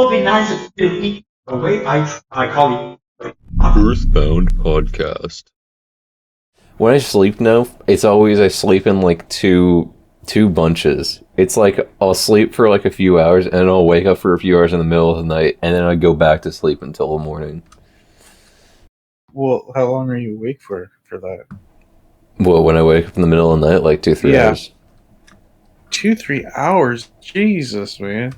Oh, be nice and filthy. Oh, wait, I call you. Earthbound podcast. When I sleep now, it's always I sleep in like two bunches. It's like I'll sleep for like a few hours and then I'll wake up for a few hours in the middle of the night and then I go back to sleep until the morning. Well, how long are you awake for that? Well, when I wake up in the middle of the night, like 2-3 hours. 2-3 hours? Jesus, man.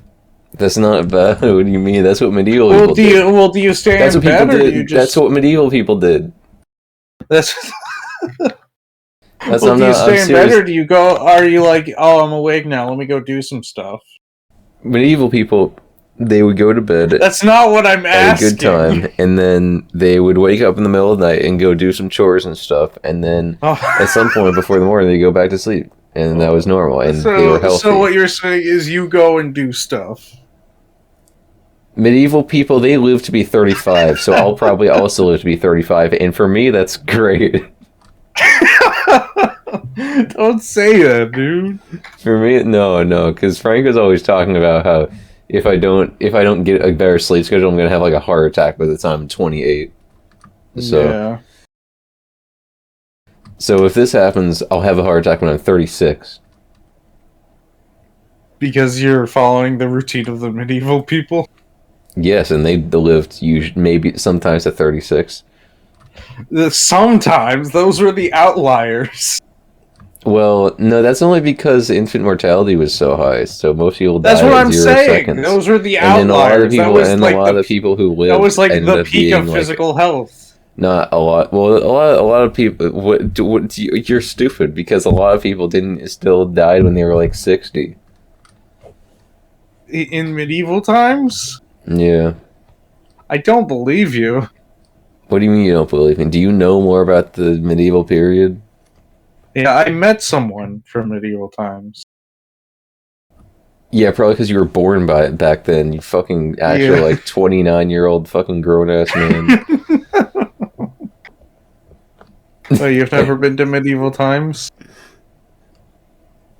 That's not bad. What do you mean? That's what medieval people did. Do you stay That's in what people bed, or do you did. just... That's what medieval people did. That's... That's well, do you stay in bed, serious. or do you go... Are you like, oh, I'm awake now, let me go do some stuff? Medieval people, they would go to bed. That's not what I'm asking. A good time, and then they would wake up in the middle of the night and go do some chores and stuff, and then at some point before the morning they go back to sleep, and that was normal, and they were healthy. So what you're saying is you go and do stuff. Medieval people, they live to be 35, so I'll probably also live to be 35, and for me that's great. Don't say that, dude. For me, no, because Frank was always talking about how if I don't get a better sleep schedule, I'm gonna have like a heart attack by the time I'm 28. So, yeah. So if this happens, I'll have a heart attack when I'm 36. Because you're following the routine of the medieval people? Yes, and they lived maybe sometimes at 36. Sometimes those were the outliers. Well, no, that's only because infant mortality was so high. So most people died. That's what at I'm 0 saying. seconds. Those were the and outliers. Then a lot of the people who lived. That was like the peak of like, physical health. Not a lot. Well, a lot of people. You're stupid because a lot of people still died when they were like 60. In medieval times? Yeah. I don't believe you. What do you mean you don't believe me? Do you know more about the medieval period? Yeah, I met someone from medieval times. Yeah, probably because you were born back then. You fucking actual like 29-year-old fucking grown ass man. Oh, you've never been to medieval times?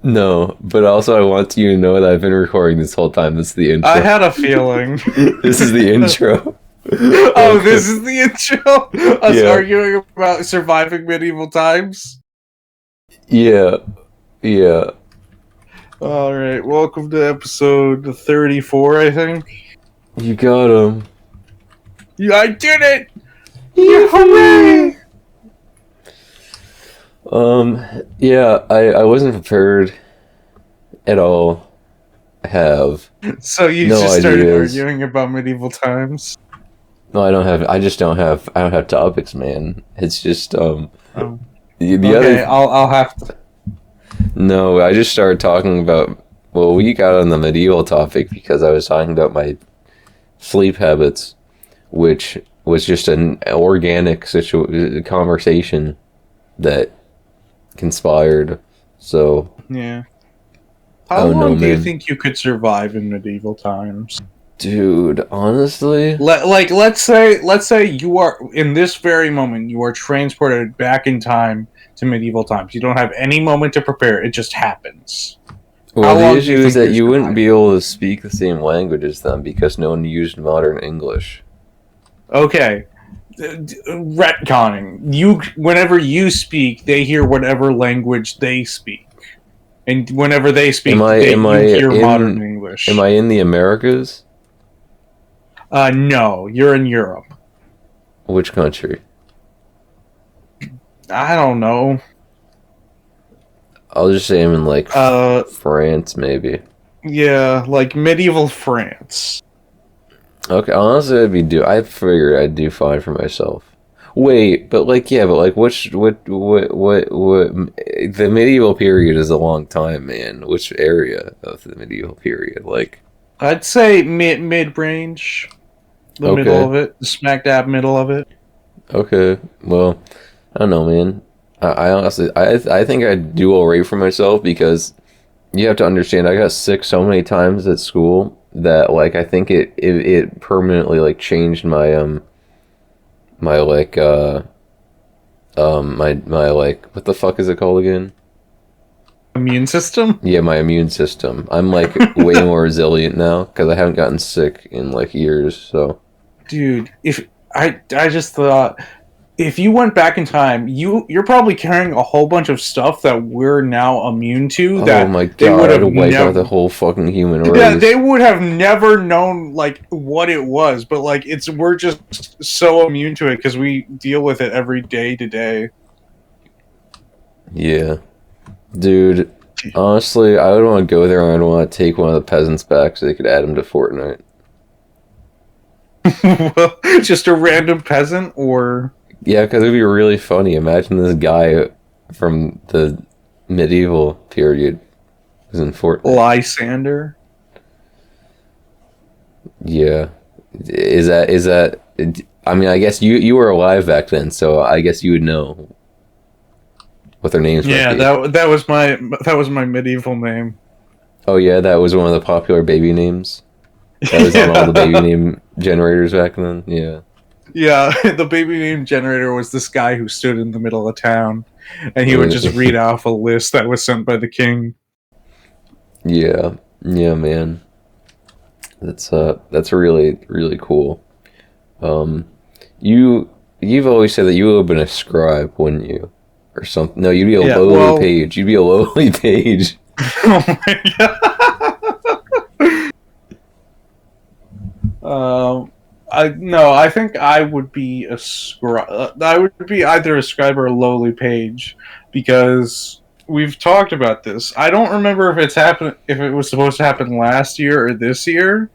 No, but also I want you to know that I've been recording this whole time. This is the intro. I had a feeling. This is the intro. Oh, this is the intro? Us arguing about surviving medieval times? Yeah. Alright, welcome to episode 34, I think. You got him. Yeah, I did it! Yeah, hooray! Yeah, I wasn't prepared at all. So you no just started ideas. arguing about medieval times? No, I don't have topics, man. It's just, Oh. the Okay, other... I'll have to... No, I just started talking about... Well, we got on the medieval topic because I was talking about my sleep habits, which was just an organic conversation that conspired, so... Yeah. How long do you think you could survive in medieval times? Dude, honestly... Let's say you are, in this very moment, you are transported back in time to medieval times. You don't have any moment to prepare, it just happens. Well, the issue is that you wouldn't be able to speak the same language as them because no one used modern English. Okay. Retconning. Whenever you speak, they hear whatever language they speak. And whenever they speak, you hear modern English. Am I in the Americas? No, you're in Europe. Which country? I don't know. I'll just say I'm in, like, France, maybe. Yeah, like medieval France. Okay, honestly, I figured I'd do fine for myself. Wait, but what, the medieval period is a long time, man. Which area of the medieval period? Like, I'd say mid-range. The middle of it. The smack dab middle of it. Okay, well, I don't know, man. I honestly, I think I'd do alright for myself because you have to understand, I got sick so many times at school that, like, I think it permanently, like, changed my, my like, what the fuck is it called again? Immune system? Yeah, my immune system. I'm like way more resilient now because I haven't gotten sick in like years. So, Dude, if I just thought if you went back in time, you're probably carrying a whole bunch of stuff that we're now immune to oh that my they god, would I'd have wipe out the never. whole fucking human Yeah, race. they would have never known like what it was, but like we're just so immune to it because we deal with it every day to day. Yeah, dude. Honestly, I would want to go there and I'd want to take one of the peasants back so they could add him to Fortnite. Well, just a random peasant, or Yeah, because it'd be really funny. Imagine this guy from the medieval period was in Fortnite. Lysander. Yeah, is that? I mean, I guess you were alive back then, so I guess you would know what their names might Yeah, be. that was my medieval name. Oh yeah, that was one of the popular baby names. That was on all the baby Yeah. name generators back then. Yeah. Yeah, the baby name generator was this guy who stood in the middle of town, and he would just read off a list that was sent by the king. Yeah, yeah, man. That's really really cool. Um, you've always said that you would have been a scribe, wouldn't you, or something? No, you'd be a Yeah, lowly well, page. You'd be a lowly page. oh my god. I no, I think I would be a scribe. I would be either a scribe or a lowly page, because we've talked about this. I don't remember if it was supposed to happen last year or this year,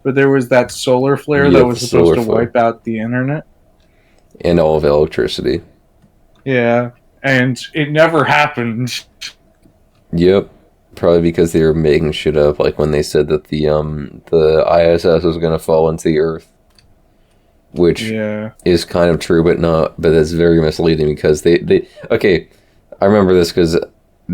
but there was that solar flare that Yep, was supposed solar to flare wipe out the internet. and all of electricity. Yeah, and it never happened. Yep, probably because they were making shit up, like when they said that the ISS was gonna fall into the Earth, which Yeah. is kind of true, but not. But that's very misleading because they okay. I remember this because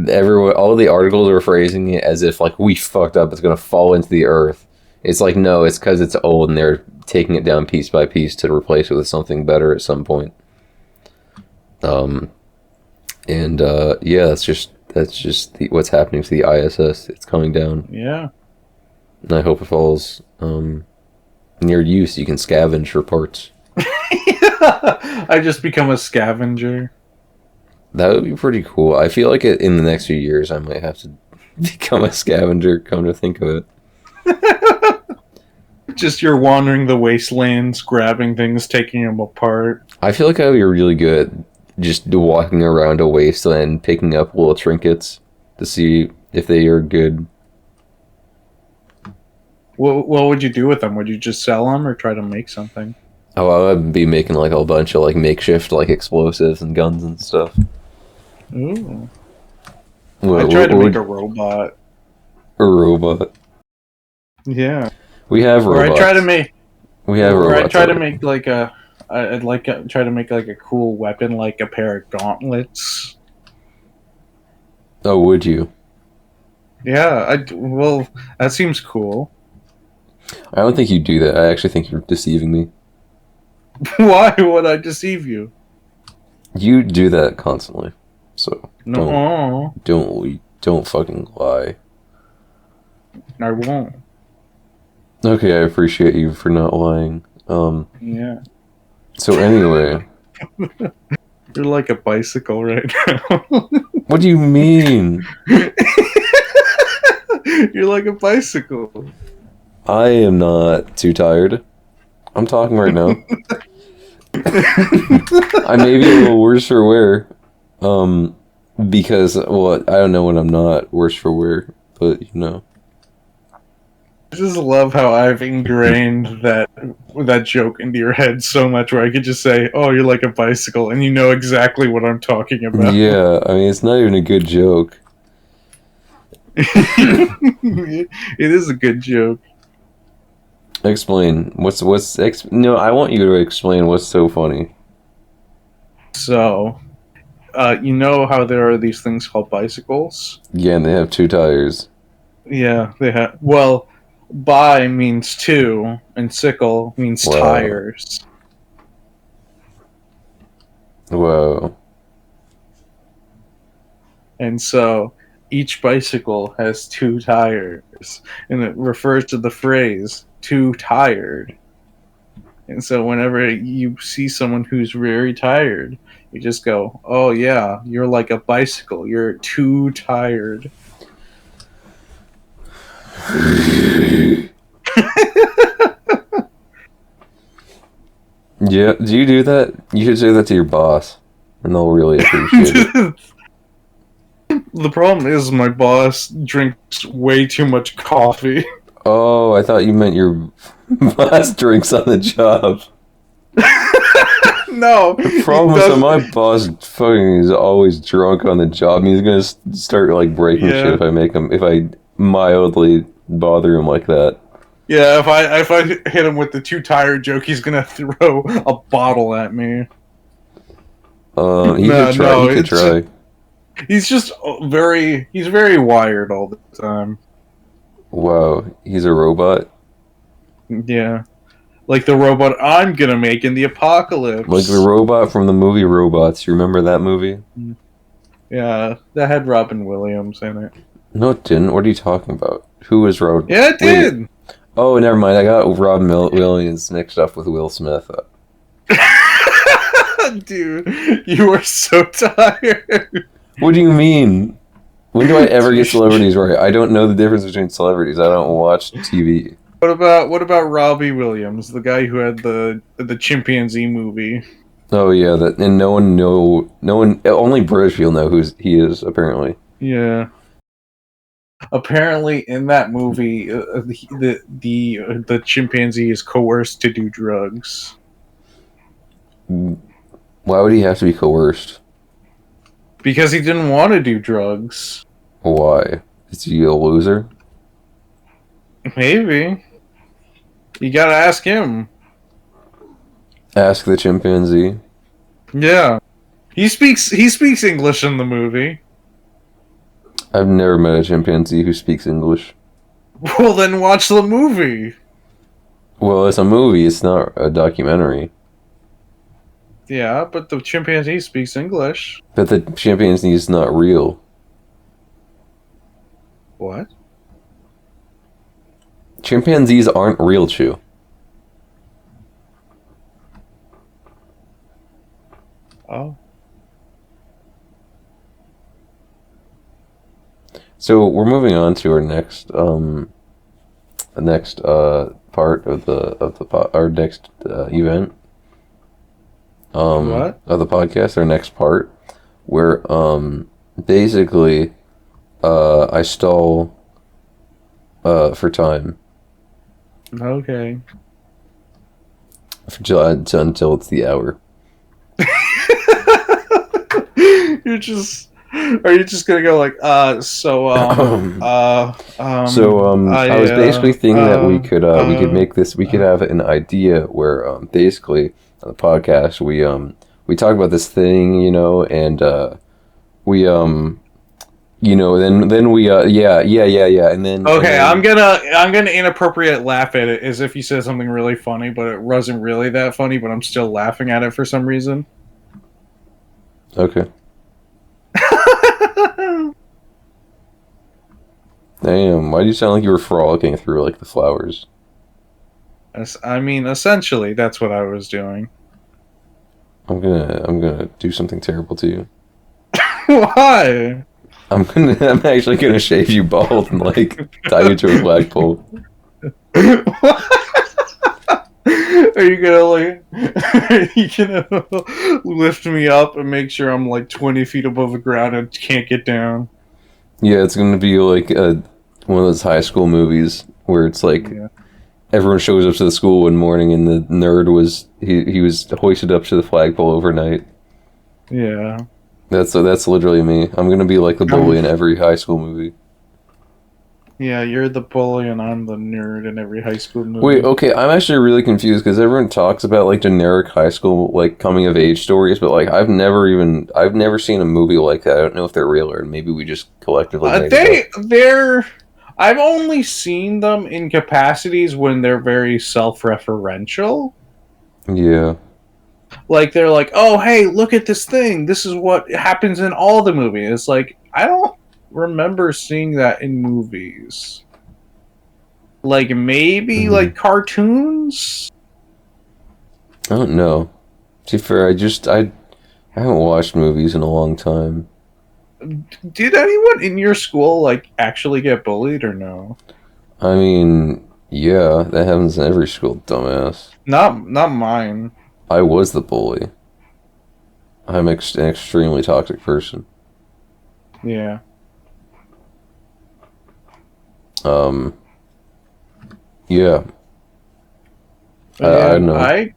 everyone, all the articles were phrasing it as if like we fucked up. It's gonna fall into the Earth. It's like no, it's because it's old and they're taking it down piece by piece to replace it with something better at some point. Um, and yeah, that's just what's happening to the ISS. It's coming down, Yeah. and I hope it falls near you so you can scavenge for parts. I just become a scavenger. That would be pretty cool. I feel like in the next few years I might have to become a scavenger. Come to think of it. Just you're wandering the wastelands, grabbing things, taking them apart. I feel like I'd be really good at just walking around a wasteland, picking up little trinkets to see if they are good. What would you do with them? Would you just sell them or try to make something? Oh, I would be making like a bunch of like makeshift like explosives and guns and stuff. Ooh. What, I tried to what make would- a robot. a robot. Yeah. We have Or robots. I try to make. We have Or I robots. try to already. make like a. I'd like try to make like a cool weapon, like a pair of gauntlets. Oh, would you? Yeah. Well, that seems cool. I don't think you do that. I actually think you're deceiving me. Why would I deceive you? You do that constantly. So No, don't fucking lie. I won't. Okay, I appreciate you for not lying. Yeah. So anyway, You're like a bicycle right now. what do you mean? You're like a bicycle. I am not too tired. I'm talking right now. I may be a little worse for wear. Because well, I don't know when I'm not worse for wear, but you know. I just love how I've ingrained that joke into your head so much where I could just say, "Oh, you're like a bicycle," and you know exactly what I'm talking about. Yeah, I mean it's not even a good joke. It is a good joke. Explain no, I want you to explain what's so funny. So, you know how there are these things called bicycles? Yeah, and they have two tires. Yeah, they have. Well, bi means two, and sickle means Wow. tires. Whoa. And so, each bicycle has 2 tires, and it refers to the phrase "too tired." And so whenever you see someone who's very tired, you just go, "Oh yeah, you're like a bicycle. You're too tired." Yeah, do you do that? You should say that to your boss, and they'll really appreciate it. The problem is my boss drinks way too much coffee. Oh, I thought you meant your boss drinks on the job. No, The problem is that my boss fucking is always drunk on the job, and he's gonna start like breaking Yeah. shit if I mildly bother him like that. Yeah, if I hit him with the too tired joke, he's gonna throw a bottle at me. He No, could try. no, He could it's try. He's just he's very wired all the time. Wow, he's a robot. Yeah. Like the robot I'm gonna make in the apocalypse. Like the robot from the movie Robots. You remember that movie? Yeah, that had Robin Williams in it. No, it didn't. What are you talking about? Who was Robot? Yeah, it did! Oh, never mind. I got Robin Williams mixed up with Will Smith. Dude, you are so tired. What do you mean? When do I ever get celebrities right? I don't know the difference between celebrities. I don't watch TV. What about Robbie Williams, the guy who had the chimpanzee movie? Oh yeah, that and no one. Only British people know who he is. Apparently. Yeah. Apparently, in that movie, the chimpanzee is coerced to do drugs. Why would he have to be coerced? Because he didn't want to do drugs. Why? Is he a loser? Maybe. You gotta ask him. Ask the chimpanzee. Yeah. He speaks English in the movie. I've never met a chimpanzee who speaks English. Well, then watch the movie. Well, it's a movie. It's not a documentary. Yeah, but the chimpanzee speaks English. But the chimpanzee is not real. What? Chimpanzees aren't real, Chew. Oh. So we're moving on to our next part of our next event. What? Of the podcast, our next part, where basically I stall for time Okay. until it's the hour. Are you just gonna go like, I was basically thinking that we could make this, we could have an idea where basically on the podcast we talk about this thing, you know, and we you know, then we and then okay, I'm gonna inappropriate laugh at it as if you said something really funny, but it wasn't really that funny, but I'm still laughing at it for some reason. Okay. Damn, why do you sound like you were frolicking through like the flowers? I mean, essentially, that's what I was doing. I'm gonna do something terrible to you. Why? I'm actually gonna shave you bald and like tie you to a flagpole. Are you gonna lift me up and make sure I'm like 20 feet above the ground and can't get down? Yeah, it's gonna be like one of those high school movies where it's like everyone shows up to the school one morning and the nerd was he was hoisted up to the flagpole overnight. Yeah. That's literally me. I'm gonna be like the bully in every high school movie. Yeah, you're the bully and I'm the nerd in every high school movie. Wait, okay, I'm actually really confused because everyone talks about like generic high school like coming of age stories, but like I've never seen a movie like that. I don't know if they're real or maybe we just collectively made it up. I've only seen them in capacities when they're very self-referential. Yeah. Like they're like, "Oh, hey, look at this thing. This is what happens in all the movies." It's like, I don't remember seeing that in movies. Like maybe like cartoons. I don't know. To be fair, I haven't watched movies in a long time. Did anyone in your school like actually get bullied or no? I mean, yeah, that happens in every school, dumbass. Not mine. I was the bully. I'm an extremely toxic person. Yeah. Yeah. I don't know.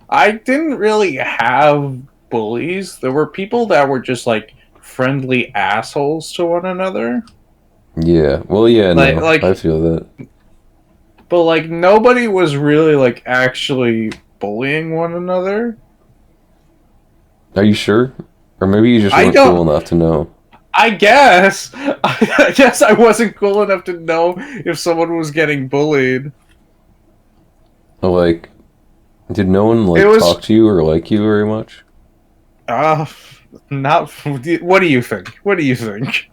I didn't really have bullies. There were people that were just like friendly assholes to one another. Yeah. Well, yeah, no, Like I feel that. but like nobody was really like actually bullying one another. Are you sure? Or maybe you just I weren't don't cool enough to know. I guess I guess I wasn't cool enough to know if someone was getting bullied. Like, did no one It like was talk to you or like you very much? not what do you think? What do you think?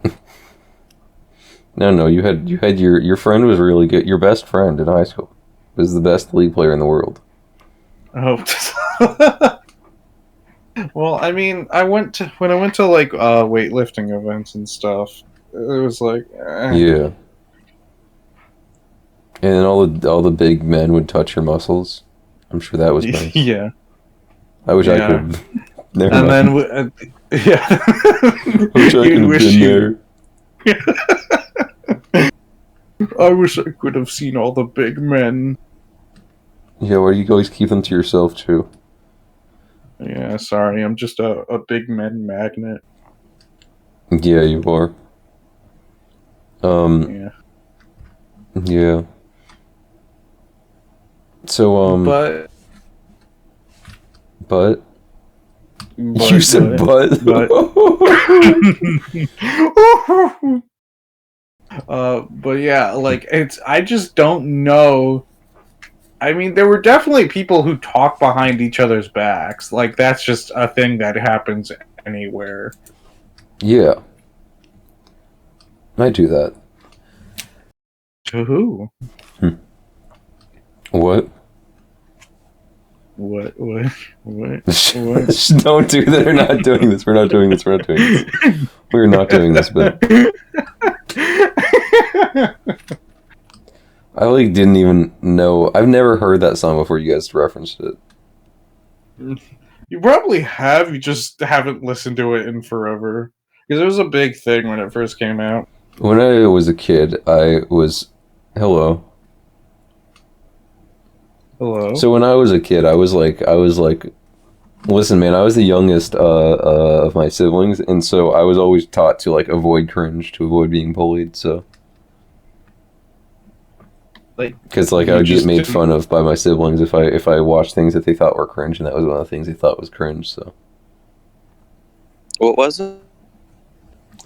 No, you had your friend was really good. Your best friend in high school was the best league player in the world. Oh. Well, I mean, when I went to like weightlifting events and stuff. It was like Yeah. And then all the big men would touch your muscles. I'm sure that was nice. Yeah. I wish I Yeah. could have. Never And mind. then yeah. I wish I could have been there. I wish I could have seen all the big men. Yeah, why do you always keep them to yourself too? Yeah, sorry, I'm just a big men magnet. Yeah, you are. Yeah. Yeah. So, but you said but. But yeah, like I just don't know. I mean, there were definitely people who talk behind each other's backs. Like that's just a thing that happens anywhere. Yeah. I do that. To who? What? What? Don't do that. We're not doing this. We're not doing this. We're not doing this. We're not doing this, but I like didn't even know. I've never heard that song before you guys referenced it. You probably have. You just haven't listened to it in forever. Because it was a big thing when it first came out. When I was a kid, I was hello. Hello. So when I was a kid, I was like, listen, man, I was the youngest of my siblings, and so I was always taught to like avoid cringe, to avoid being bullied. So, Like, because like I would get made fun of by my siblings if I watched things that they thought were cringe, and that was one of the things they thought was cringe. So, What was it?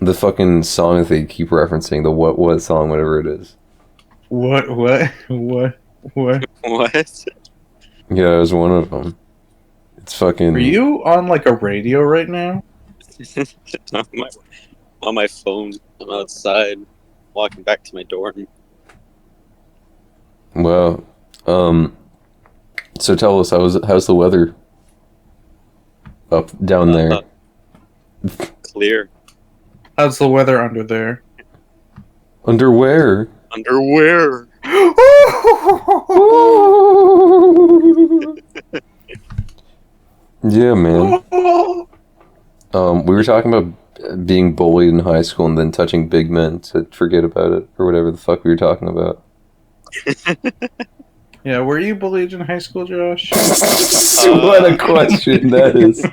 the fucking song that they keep referencing, the what song, whatever it is. What? What? Yeah, it was one of them. It's fucking. Are you on like a radio right now? On my phone. I'm outside, walking back to my dorm. Wow. So tell us, how's the weather up down there? Clear. How's the weather under there? Underwear. Underwear. Yeah, man. We were talking about being bullied in high school and then touching big men to forget about it, or whatever the fuck we were talking about. Yeah, were you bullied in high school, Josh? What a question that is.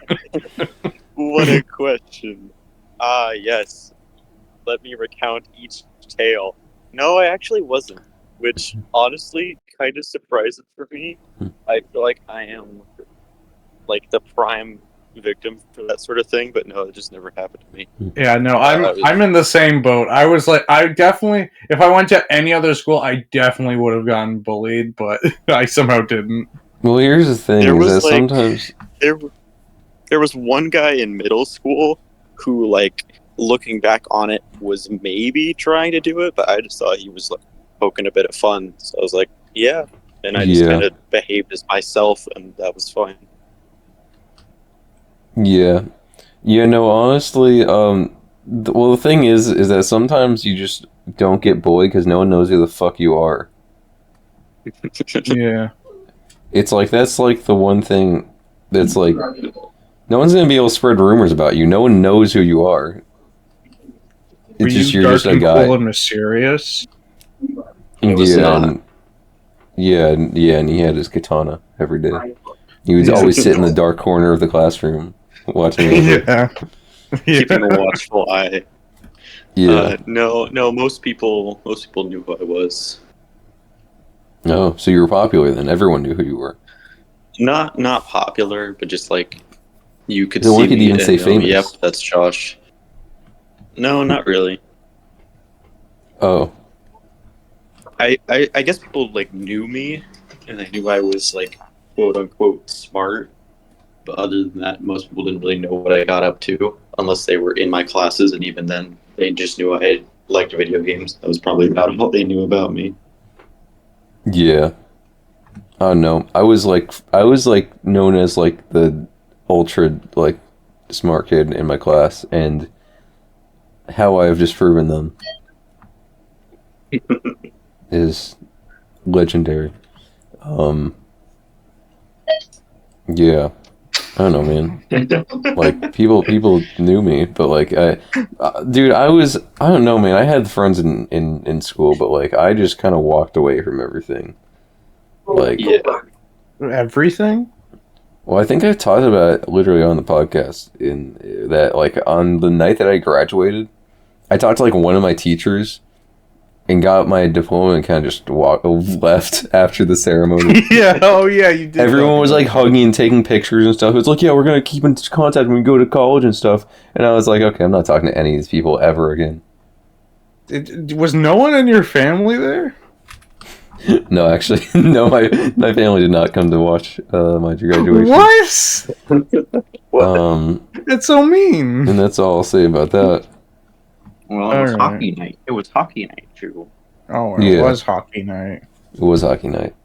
What a question. Yes. Let me recount each tale. No, I actually wasn't, which honestly kind of surprises for me. I feel like I am like the prime victim for that sort of thing, but no, it just never happened to me. Yeah, no, I'm in the same boat. I was like, I definitely, if I went to any other school, I definitely would have gotten bullied, but I somehow didn't. Well, here's the thing: There is was, that like, sometimes There was one guy in middle school who like looking back on it, was maybe trying to do it, but I just thought he was like poking a bit of fun. So I was like, yeah. And I just Yeah. kind of behaved as myself, and that was fine. Yeah. Yeah, no, honestly, well, the thing is that sometimes you just don't get bullied because no one knows who the fuck you are. Yeah. It's like, that's like the one thing that's like, no one's gonna be able to spread rumors about you. No one knows who you are. Were It's just, you you're dark just a and guy. cool and mysterious? He was Yeah, not. and, yeah, and he had his katana every day. He would Yeah. always sit in the dark corner of the classroom watching over. Yeah. Keeping a watchful eye. Yeah. No, most people knew who I was. Oh, so you were popular then. Everyone knew who you were. Not popular, but just like you could Then see one could me even and say know, famous. yep, that's Josh. No, not really. Oh. I guess people like knew me, and they knew I was like quote unquote smart. But other than that, most people didn't really know what I got up to unless they were in my classes, and even then, they just knew I liked video games. That was probably about all they knew about me. Yeah. I don't know. I was like known as like the ultra like smart kid in my class, and how I have just proven them is legendary. Yeah. I don't know, man. Like people knew me, but like dude, I don't know, man. I had friends in school, but like I just kind of walked away from everything. Like, Yeah. Everything? well, I think I talked about it literally on the podcast in that like on the night that I graduated, I talked to like one of my teachers and got my diploma and kind of just left after the ceremony. Yeah. Oh, yeah. You did. Everyone was like hugging and taking pictures and stuff. It was like, yeah, we're gonna keep in contact when we go to college and stuff. And I was like, okay, I'm not talking to any of these people ever again. Was no one in your family there? No, actually, no. My family did not come to watch my graduation. What? That's so mean. And that's all I'll say about that. Well, it was Alright. hockey night. It was hockey night too. Oh, it Yeah. was hockey night. It was hockey night.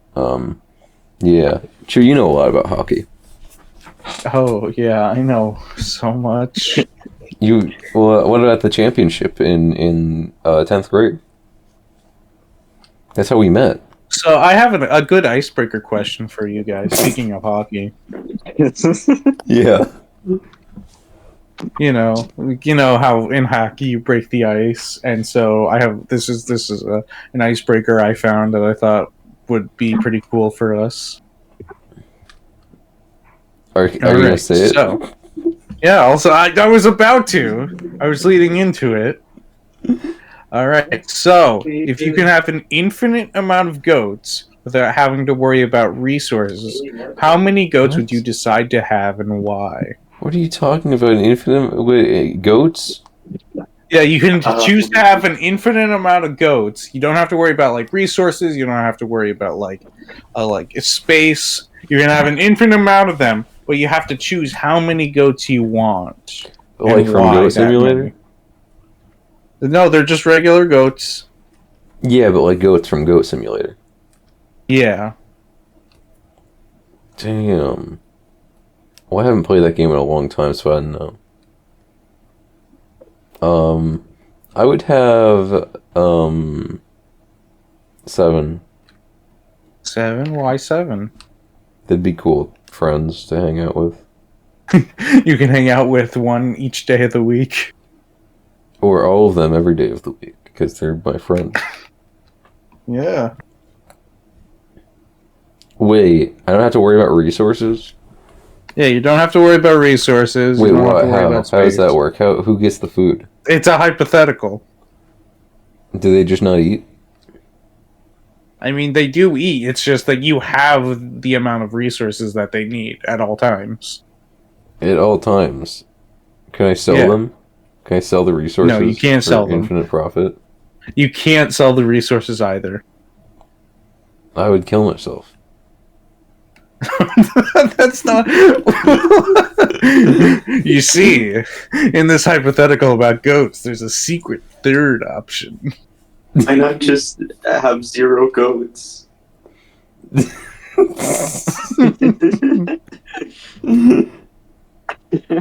Yeah. Sure, you know a lot about hockey. Oh, yeah. I know so much. What about the championship in 10th grade? That's how we met. So I have a good icebreaker question for you guys. Speaking of hockey, Yeah. you know how in hockey you break the ice, and so I have this is an icebreaker I found that I thought would be pretty cool for us. Are you gonna say it? So, yeah. Also, I was about to. I was leading into it. All right. So, if you can have an infinite amount of goats without having to worry about resources, how many goats would you decide to have and why? What are you talking about? An infinite goats? Yeah, you can choose to have an infinite amount of goats. You don't have to worry about like resources. You don't have to worry about like space. You're gonna have an infinite amount of them, but you have to choose how many goats you want. Like and from why Goat that Simulator? many. No, they're just regular goats. Yeah, but like goats from Goat Simulator. Yeah. Damn. Well, I haven't played that game in a long time, so I don't know. I would have 7. 7? Why 7? They'd be cool friends to hang out with. You can hang out with one each day of the week. Or all of them every day of the week, because they're my friends. Yeah. Wait, I don't have to worry about resources? Yeah, you don't have to worry about resources. Wait, you don't have what? to worry How? about How does that space. work? Who gets the food? It's a hypothetical. Do they just not eat? I mean, they do eat. It's just that you have the amount of resources that they need at all times. At all times. Can I sell Yeah. them? Can I sell the resources? No, you can't for sell them. infinite profit? You can't sell the resources either. I would kill myself. That's not. You see, in this hypothetical about goats, there's a secret third option. Why not just have 0 goats?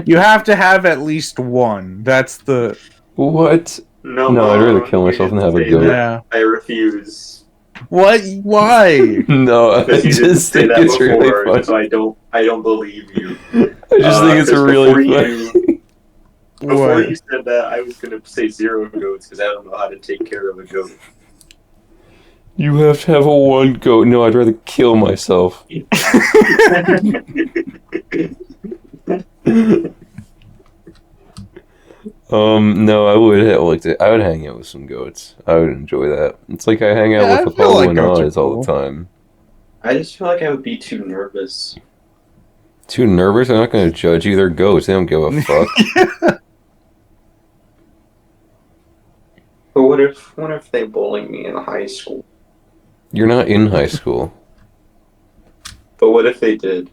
You have to have at least one. That's the. What? No, No, I'd rather kill myself than have a goat. Yeah. I refuse. What? Why? No, I Because you didn't just say think that it's really before, funny. so I don't believe you. I just think it's 'cause really before funny. Before What? you said that, I was gonna say 0 goats because I don't know how to take care of a goat. You have to have a one goat. No, I'd rather kill myself. No, I would have liked it. I would hang out with some goats. I would enjoy that. It's like I hang out Yeah, I with feel Apollo like and goats are Oz all cool. the time. I just feel like I would be too nervous. Too nervous? I'm not going to judge you. They're goats. They don't give a fuck. But what if they bully me in high school? You're not in high school. But what if they did?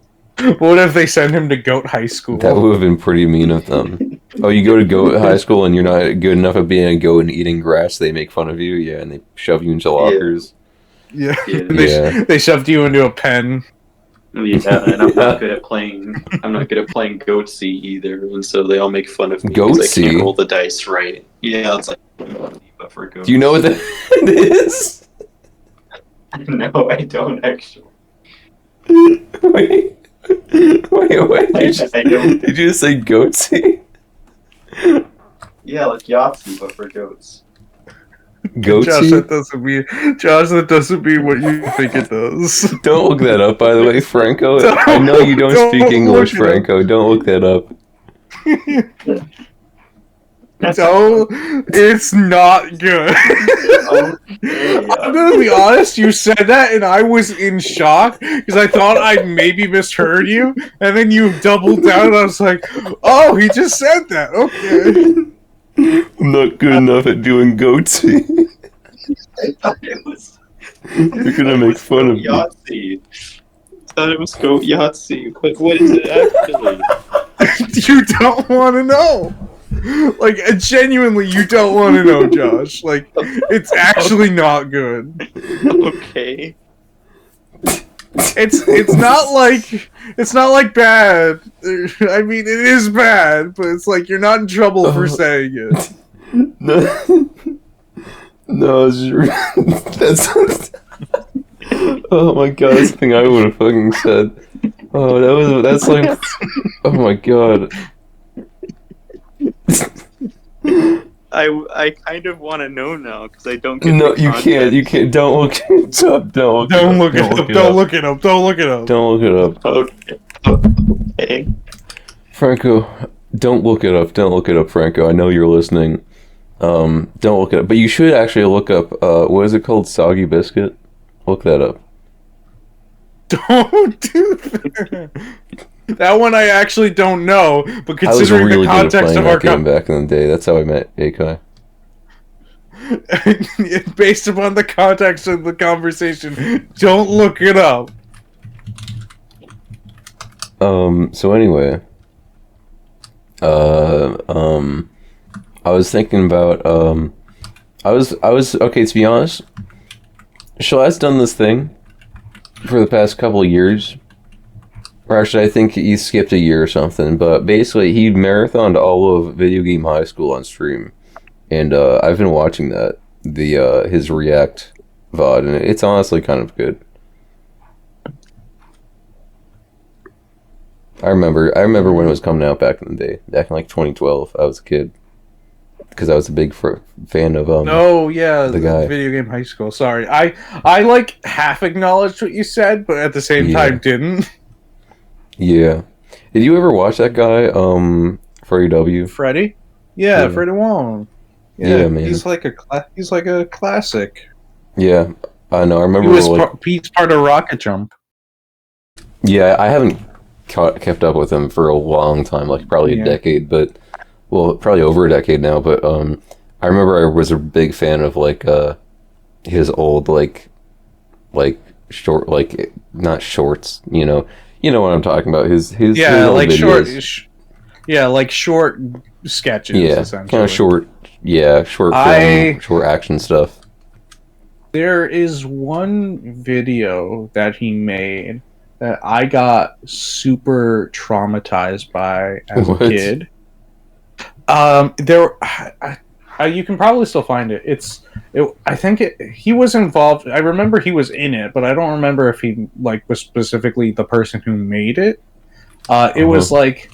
What if they send him to goat high school? That would have been pretty mean of them. Oh, you go to goat high school and you're not good enough at being a goat and eating grass. They make fun of you, yeah, and they shove you into lockers. Yeah. Yeah. They shoved you into a pen. Yeah, and I'm not good at playing. I'm not good at playing Goatsy either, and so they all make fun of me because I Goatsy? can't roll the dice right. Yeah, it's like but for goats. Do you know what that is? No, I don't actually. Wait. Wait. I don't. Did you just say goatsy? Yeah, like Yahtzee, but for goats. Josh, Goatsy? that doesn't mean what you think it does. Don't look that up, by the way, Franco. Don't- I know you don't don't speak English, look it up. Franco. Don't look that up. So, it's not good. I'm gonna be honest, you said that and I was in shock because I thought I maybe misheard you, and then you doubled down and I was like, oh, he just said that, okay. I'm not good enough at doing goatsy. I thought it was. You're gonna make fun of me. Yahtzee. I thought it was Goat Yahtzee, but what is it actually? You don't want to know. Like, genuinely, you don't want to know, Josh. Like, it's actually not good. Okay. It's not like bad. I mean, it is bad, but it's like you're not in trouble for saying it. No, no, that's. Oh my god, that's the thing I would have fucking said. Oh, that's like. Oh my god. I kind of want to know now because I don't get. No, the you context. can't. Don't look it up. Don't look it up. Don't look it up. Don't look it up. Don't look it up. Okay. Okay. Franco, don't look it up. Don't look it up, Franco. I know you're listening. Don't look it up. But you should actually look up, what is it called? Soggy Biscuit? Look that up. Don't do that. That one I actually don't know, but I was considering really the good at context playing of that our game back in the day. That's how I met Akai. based upon the context of the conversation, don't look it up. So anyway. I was thinking about, I was, okay, to be honest, Shalat's done this thing for the past couple of years. Or actually, I think he skipped a year or something, but basically, he marathoned all of Video Game High School on stream. And, I've been watching that, his React VOD, and it's honestly kind of good. I remember when it was coming out back in the day, back in like 2012. I was a kid because I was a big fan of Oh yeah, the guy. Video Game High School. Sorry, I like half acknowledged what you said, but at the same time didn't. Yeah. Did you ever watch that guy, Freddy W? Freddie? Yeah, Yeah. Freddie Wong. Yeah, man. He's like a classic. Yeah, I know. I He remember. was he's part of Rocket Jump. Yeah, I haven't kept up with him for a long time, like probably a decade, but probably over a decade now. But I remember I was a big fan of like his old like short, like not shorts. You know what I'm talking about. His Yeah, old like videos. like short sketches. Yeah, Essentially, kind of short. Yeah, short film, short action stuff. There is one video that he made that I got super traumatized by as a What? kid. You can probably still find it. He was involved. I remember he was in it, but I don't remember if he like was specifically the person who made it. It was like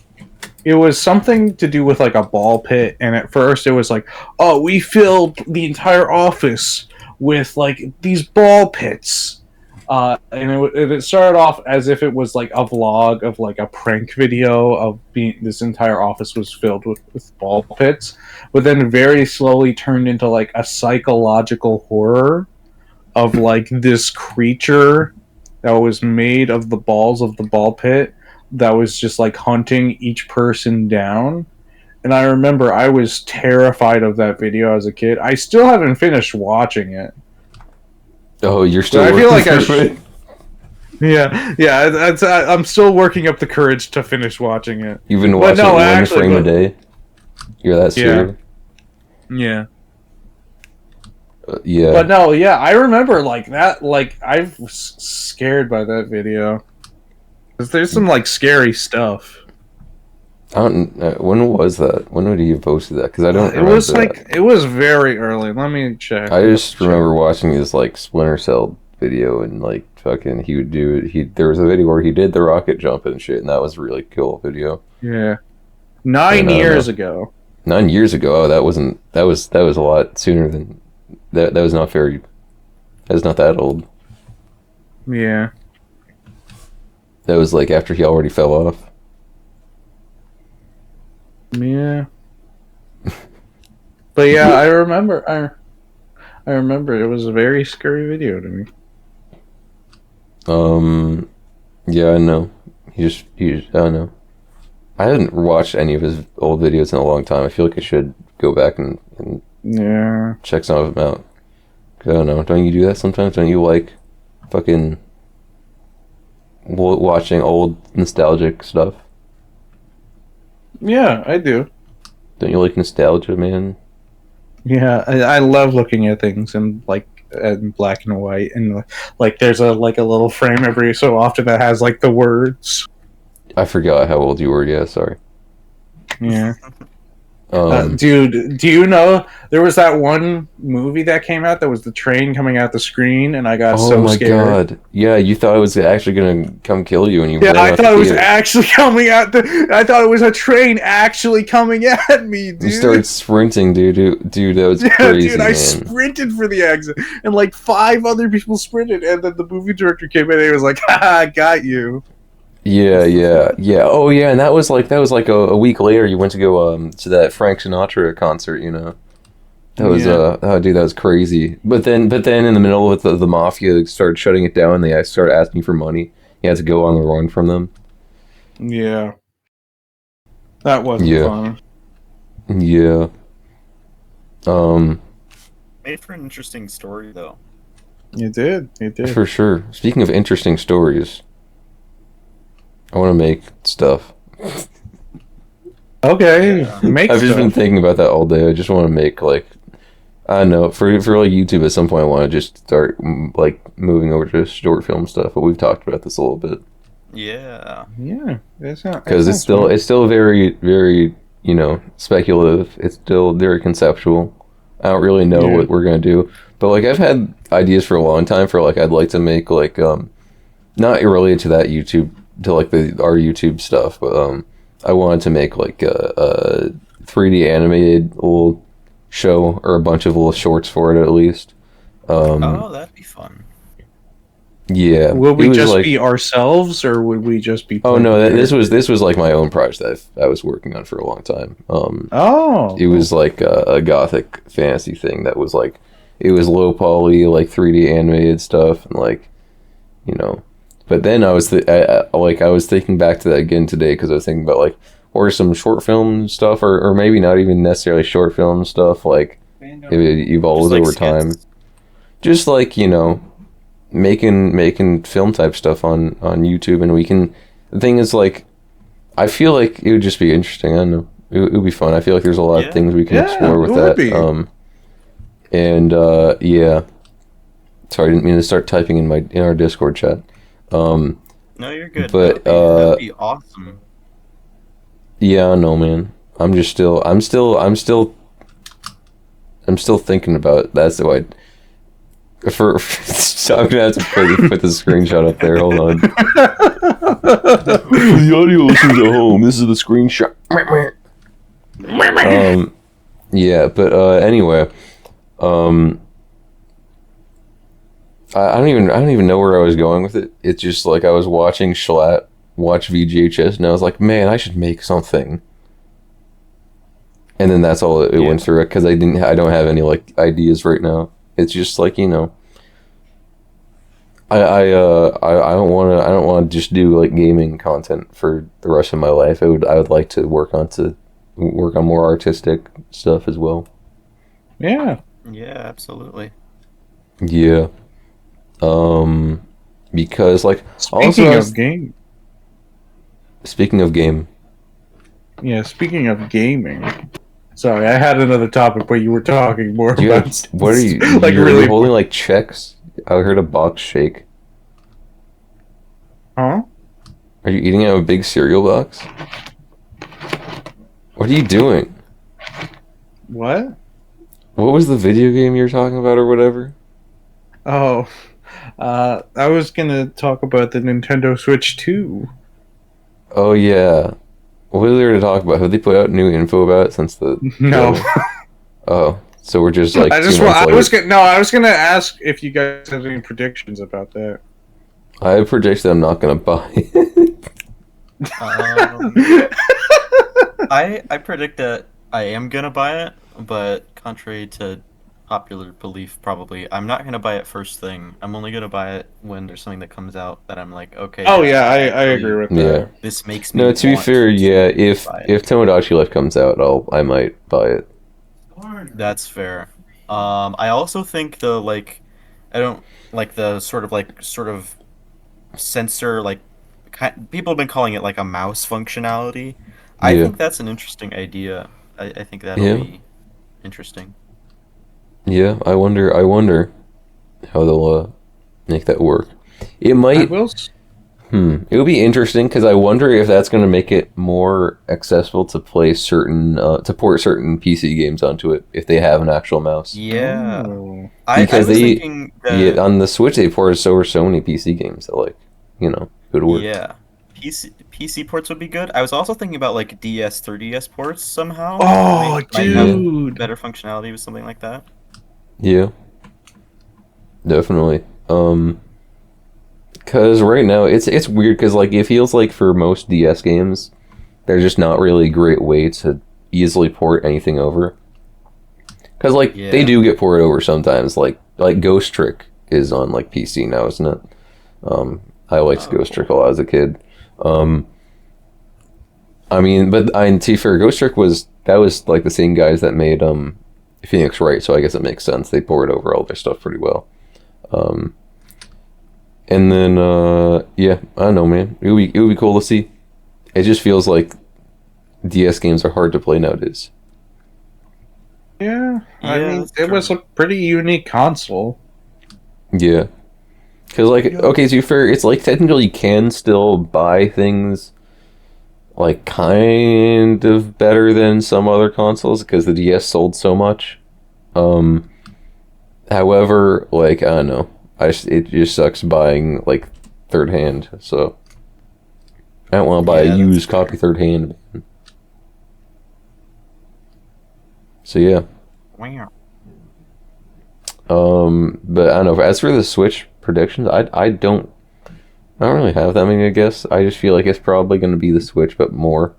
it was something to do with like a ball pit, and at first it was like, oh, we filled the entire office with like these ball pits. And it started off as if it was like a vlog of like a prank video of being this entire office was filled with ball pits, but then very slowly turned into like a psychological horror of like this creature that was made of the balls of the ball pit that was just like hunting each person down. And I remember I was terrified of that video as a kid. I still haven't finished watching it. Oh, you're still. But I feel like I through it? Yeah. I'm still working up the courage to finish watching it. You've been watching one frame a day. You're that scared. Yeah. Yeah. But no, yeah, I remember like that. Like I was scared by that video. 'Cause there's some like scary stuff. I don't. When was that? When would he have posted that? Because I don't. It was like it was very early. Let me check. I just remember watching his like Splinter Cell video and like fucking he would do it. There was a video where he did the rocket jump and shit, and that was a really cool video. Yeah, 9 years ago. 9 years ago. Oh, that wasn't. That was a lot sooner than that. That was not very. That's not that old. Yeah. That was like after he already fell off. Yeah. But yeah, I remember. I remember it was a very scary video to me. Yeah, I know. I don't know. I haven't watched any of his old videos in a long time. I feel like I should go back and Yeah. check some of them out. 'Cause I don't know. Don't you do that sometimes? Don't you like fucking watching old nostalgic stuff? Yeah, I do. Don't you like nostalgia, man? Yeah, I love looking at things in black and white, and like there's a little frame every so often that has like the words. I forgot how old you were. Yeah, sorry. Yeah. Dude, do you know there was that one movie that came out that was the train coming out the screen, and I got so scared. Oh my god! Yeah, you thought it was actually gonna come kill you, and you. Yeah, I thought it was actually coming out. I thought it was a train actually coming at me, dude. You started sprinting, dude. Dude, that was crazy, dude. I sprinted for the exit, and like 5 other people sprinted, and then the movie director came in and he was like, "Ha, I got you." Yeah. Oh yeah, and that was like a week later. You went to go to that Frank Sinatra concert, you know. That was oh dude, that was crazy. But then in the middle of the mafia started shutting it down. And they started asking for money. You had to go on the run from them. Yeah, that wasn't fun. Yeah. Made for an interesting story though. You did. For sure. Speaking of interesting stories, I want to make stuff. Okay, make I've stuff. just been thinking about that all day. I just want to make like, I don't know, for like YouTube at some point I want to just start like moving over to short film stuff. But we've talked about this a little bit. Yeah. Yeah, because it's still very, very, you know, speculative. It's still very conceptual. I don't really know what we're gonna do, but like I've had ideas for a long time for like I'd like to make like not related to that YouTube, to like our YouTube stuff, but I wanted to make like a 3D animated little show or a bunch of little shorts for it at least. Oh, that'd be fun. Yeah. Will we just be ourselves, or would we just be? Oh no, this was like my own project that I was working on for a long time. It was like a gothic fantasy thing that was like, it was low poly, like 3D animated stuff, and like, you know. But then I was thinking back to that again today because I was thinking about like, or some short film stuff, or maybe not even necessarily short film stuff, like if it evolves over time. Just like, you know, making film type stuff on YouTube, and we can. The thing is, like, I feel like it would just be interesting. I don't know. It would be fun. I feel like there's a lot of things we can explore with that. Yeah. Sorry, I didn't mean to start typing in our Discord chat. No, you're good. But that'd be awesome. Yeah, I know, man. I'm still thinking about it. That's why. So I'm gonna have to put the screenshot up there. Hold on. For the audio listeners at home, this is the screenshot. Yeah, but anyway, I don't even know where I was going with it. It's just like I was watching Schlatt watch VGHS, and I was like, man, I should make something. And then that's all it went through it, because I don't have any like ideas right now. It's just like, you know, I don't want to just do like gaming content for the rest of my life. I would like to work on more artistic stuff as well. Yeah. Yeah, absolutely. Yeah. Because like Speaking of game. Speaking of game. Yeah, speaking of gaming. Sorry, I had another topic, but you were talking more about. What are you? Like you're really holding like checks? I heard a box shake. Huh? Are you eating out of a big cereal box? What are you doing? What? What was the video game you were talking about or whatever? Oh, I was gonna talk about the Nintendo Switch 2. Oh yeah. What are there to talk about? Have they put out new info about it since the? No. Oh, so we're just like. I was gonna ask if you guys have any predictions about that. I predict that I'm not gonna buy it. I predict that I am gonna buy it, but contrary to popular belief, probably I'm not gonna buy it first thing. I'm only gonna buy it when there's something that comes out that I'm like, okay. Oh yeah, I agree with that. Yeah. This makes me. No, to be fair, yeah. If Tomodachi Life comes out, I might buy it. That's fair. I also think I don't like the sort of sensor people have been calling it like a mouse functionality. I think that's an interesting idea. I think that'll be interesting. Yeah, I wonder how they'll make that work. It might. It would be interesting because I wonder if that's going to make it more accessible to play to port certain PC games onto it if they have an actual mouse. Yeah, because on the Switch they ported over so many PC games that it would work. Yeah, PC ports would be good. I was also thinking about like DS 3DS ports somehow. Oh, dude, have better functionality with something like that. Yeah, definitely. Because right now it's weird because it feels like for most DS games, there's just not really a great way to easily port anything over. Because they do get ported over sometimes. Like Ghost Trick is on PC now, isn't it? I liked Ghost Trick a lot as a kid. To be fair, Ghost Trick was the same guys that made Phoenix Wright, so I guess it makes sense. They ported over all their stuff pretty well. And then I don't know, man. It would be cool to see. It just feels like DS games are hard to play nowadays. Yeah, I mean, it was a pretty unique console. Yeah. Because, okay, to be fair, it's technically you can still buy things kind of better than some other consoles because the DS sold so much. However, I don't know. It just sucks buying third hand, so I don't want to buy a used copy third hand. Man. So yeah. Wow. But I don't know. As for the Switch predictions, I don't really have that many. I guess I just feel like it's probably going to be the Switch, but more.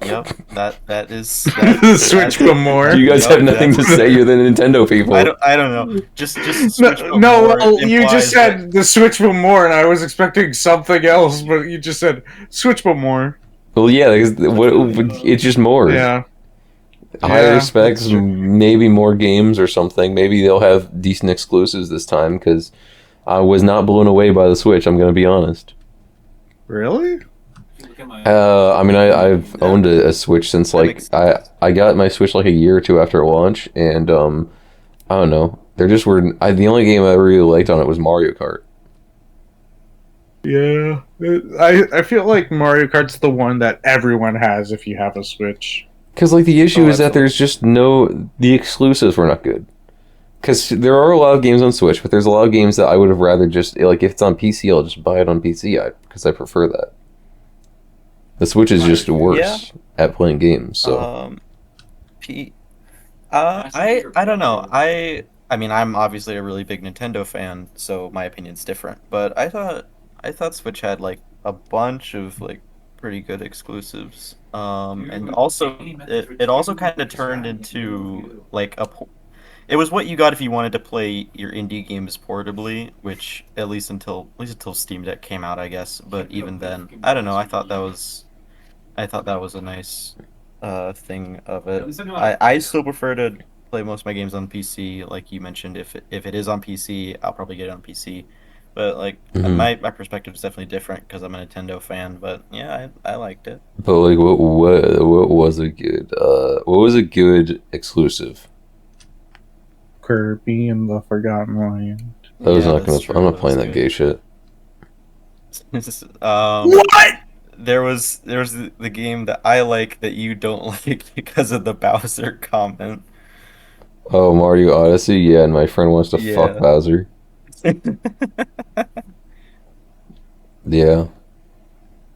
Yep, that is the Switch but more. You guys have nothing to say. You're the Nintendo people. I don't know. Just Switch but no. more Well, you just said the Switch but more, and I was expecting something else, but you just said Switch but more. Well, yeah, it's just more. Yeah. higher Yeah, specs, that's true. maybe more games or something. Maybe they'll have decent exclusives this time because I was not blown away by the Switch. I'm gonna be honest. Really? I mean, I've owned a Switch since That makes I got my Switch like a year or two after launch, and I don't know. There just were the only game I really liked on it was Mario Kart. Yeah. I feel like Mario Kart's the one that everyone has if you have a Switch. Because like the issue Oh, is that absolutely. there's just the exclusives were not good. Because there are a lot of games on Switch, but there's a lot of games that I would have rather just like if it's on PC, I'll just buy it on PC because I prefer that. The Switch is just worse at playing games. So P. I don't know. I mean, I'm obviously a really big Nintendo fan, so my opinion's different. But I thought Switch had like a bunch of like pretty good exclusives. And also it also kind of turned into like it was what you got if you wanted to play your indie games portably, which at least until Steam Deck came out, I guess. But even then, I don't know. I thought that was a nice thing of it. I still prefer to play most of my games on PC, like you mentioned. If it is on PC, I'll probably get it on PC. But like mhm. my perspective is definitely different because I'm a Nintendo fan. But yeah, I liked it. But like what was a good what was a good exclusive? Kirby and the Forgotten Land. I was Yeah, not that's gonna. I'm true. not That was playing that good. gay shit. What? There was the game that I like that you don't like because of the Bowser comment. Oh, Mario Odyssey. Yeah, and my friend wants to fuck Yeah. Bowser. Yeah.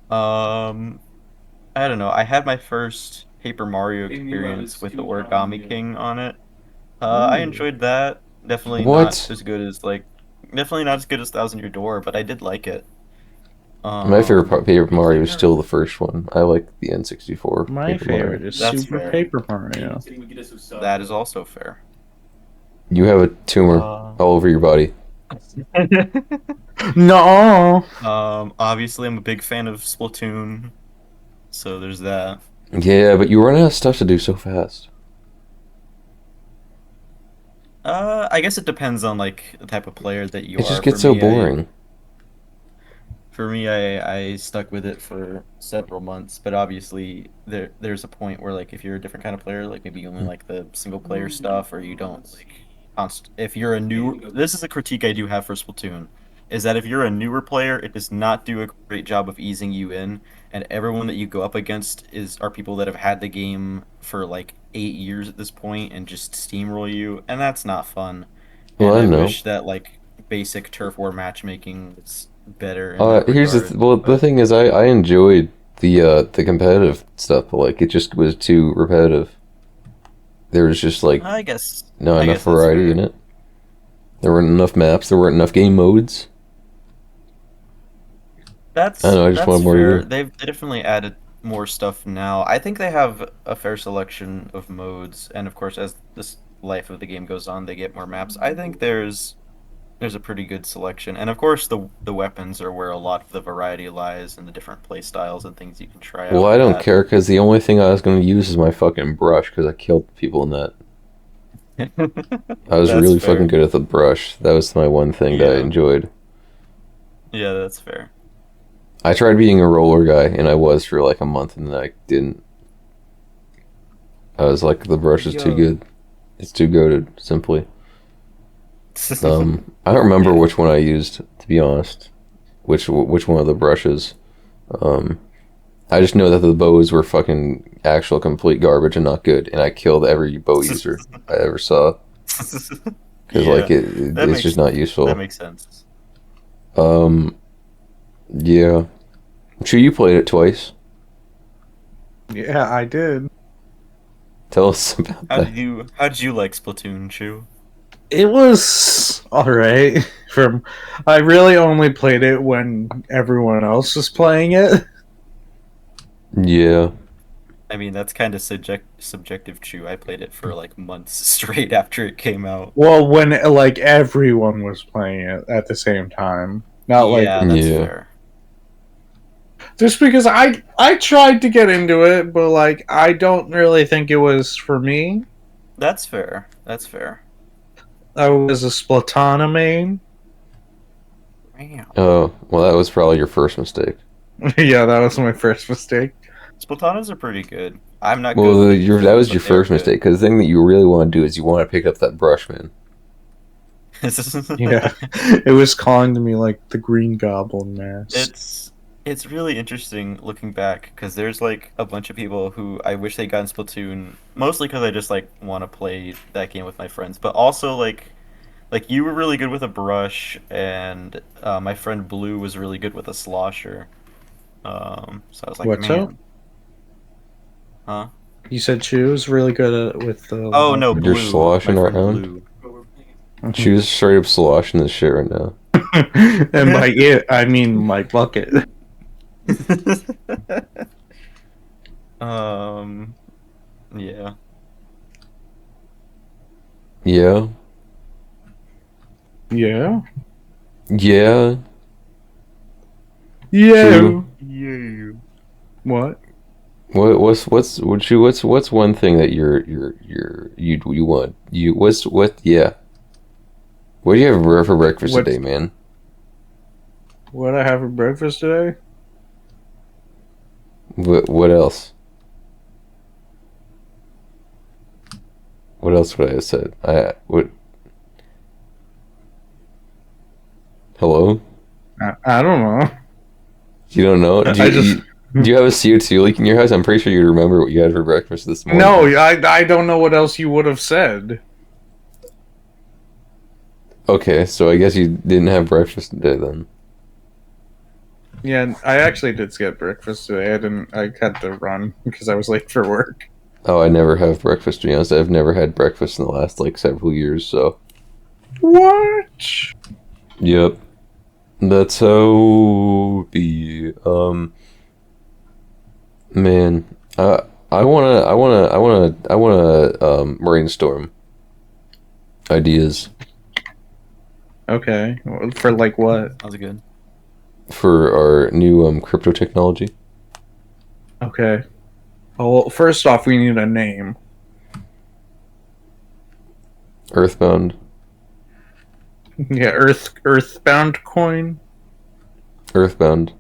Um, I don't know. I had my first Paper Mario experience with the Origami King on it. I enjoyed that. What? Definitely not as good as Thousand Year Door, but I did like it. My favorite Um, Paper Mario is still the first one. I like the N64 My Paper Mario. favorite is That's Super fair. Paper Mario. that is also fair. You have a tumor Uh, all over your body. No. Obviously, I'm a big fan of Splatoon, so there's that. Yeah, but you run out of stuff to do so fast. I guess it depends on like the type of player that you It just are. gets so boring. I stuck with it for several months, but obviously there's a point where like if you're a different kind of player, like maybe you only like the single player stuff, or you don't like if you're a new. This is a critique I do have for Splatoon, is that if you're a newer player, it does not do a great job of easing you in, and everyone that you go up against are people that have had the game for like 8 years at this point and just steamroll you, and that's not fun. Well, And I I know. wish that like basic turf war matchmaking was better in that Here's regard. well, the But thing is, I enjoyed the competitive stuff, but like it just was too repetitive. There was just like I guess not I enough guess that's variety in fair. it. There weren't enough maps. There weren't enough game modes. I don't That's know. I just that's wanted more to fair. do. They definitely added more stuff now. I think they have a fair selection of modes, and of course, as this life of the game goes on, they get more maps. I think there's a pretty good selection, and of course, the weapons are where a lot of the variety lies, and the different play styles and things you can try Well, out I with don't that. care because the only thing I was going to use is my fucking brush because I killed people in that. I was That's really fucking fair. good at the brush. That was my one thing that I Yeah, enjoyed. yeah, that's fair. I tried being a roller guy, and I was for like a month, and then I didn't. I was like, the brush is too good. It's too goated, simply. I don't remember Yeah. which one I used, to be honest. Which one of the brushes. Um, I just know that the bows were fucking actual complete garbage and not good, and I killed every bow user I ever saw because like Yeah, that it's just makes not that useful. makes sense. Um, yeah. Sure, you played it twice. Yeah, I did. Tell us about that. How did you like Splatoon, Chew? It was alright. From I really only played it when everyone else was playing it. Yeah. I mean, that's kind of subjective, Chew. I played it for like months straight after it came out. Well, when like everyone was playing it at the same time. Not like Yeah, that's Yeah. fair. Just because I tried to get into it, but like I don't really think it was for me. That's fair. That's fair. I was a Splatana main. Damn. Oh, well, that was probably your first mistake. Yeah, that was my first mistake. Splatanas are pretty good. I'm not Well, good. that was but your they're first mistake, because the thing that you really want to do is you want to pick up that brush, man. good. Yeah, it was calling to me like the Green Goblin mask. It's really interesting looking back because there's like a bunch of people who I wish they got in Splatoon, mostly because I just like want to play that game with my friends, but also like you were really good with a brush, and my friend Blue was really good with a slosher. So I was like, What's up? man, huh? You said she was really good with the. Oh no, You're Blue, sloshing my friend around? Blue. She was straight up sloshing this shit right now. And by it, I mean my bucket. Yeah. Yeah? Yeah. Yeah? Yeah. True. Yeah. What? What's one thing that you want? Yeah. What do you have for breakfast What's- today, man? What I have for breakfast today? What else? What else would I have said? What? Hello? I don't know. You don't know? Do you have a CO2 leak in your house? I'm pretty sure you remember what you had for breakfast this morning. No, I don't know what else you would have said. Okay, so I guess you didn't have breakfast today then. Yeah, I actually did skip breakfast today. I had to run because I was late for work. Oh, I never have breakfast, to be honest. I've never had breakfast in the last, like, several years, so... What? Yep. That's how be, man, I wanna brainstorm ideas Okay. For like what? That was good. for our new, crypto technology. Okay. Well, first off, we need a name. Earthbound. Yeah, Earthbound coin? Earthbound.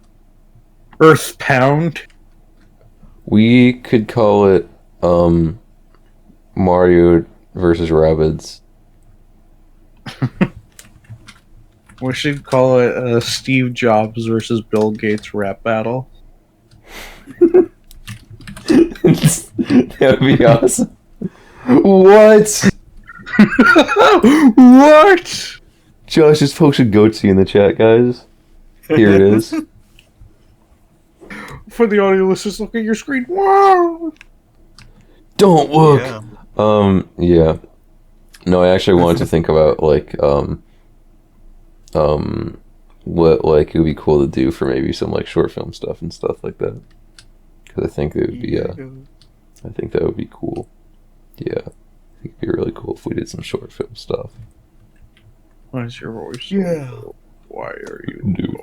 Earthpound? We could call it, Mario versus Rabbids. We should call it Steve Jobs versus Bill Gates rap battle. That would be awesome. What? What? Josh just posted goatee in the chat, guys. Here it is. For the audio listeners, look at your screen. Wow! Don't look. Yeah. Yeah. No, I actually wanted to think about what like it would be cool to do for maybe some like short film stuff and stuff like that. Because I think it would be I think that would be cool. Yeah, I think it'd be really cool if we did some short film stuff. Why is your voice? Yeah. Why are you? Dude,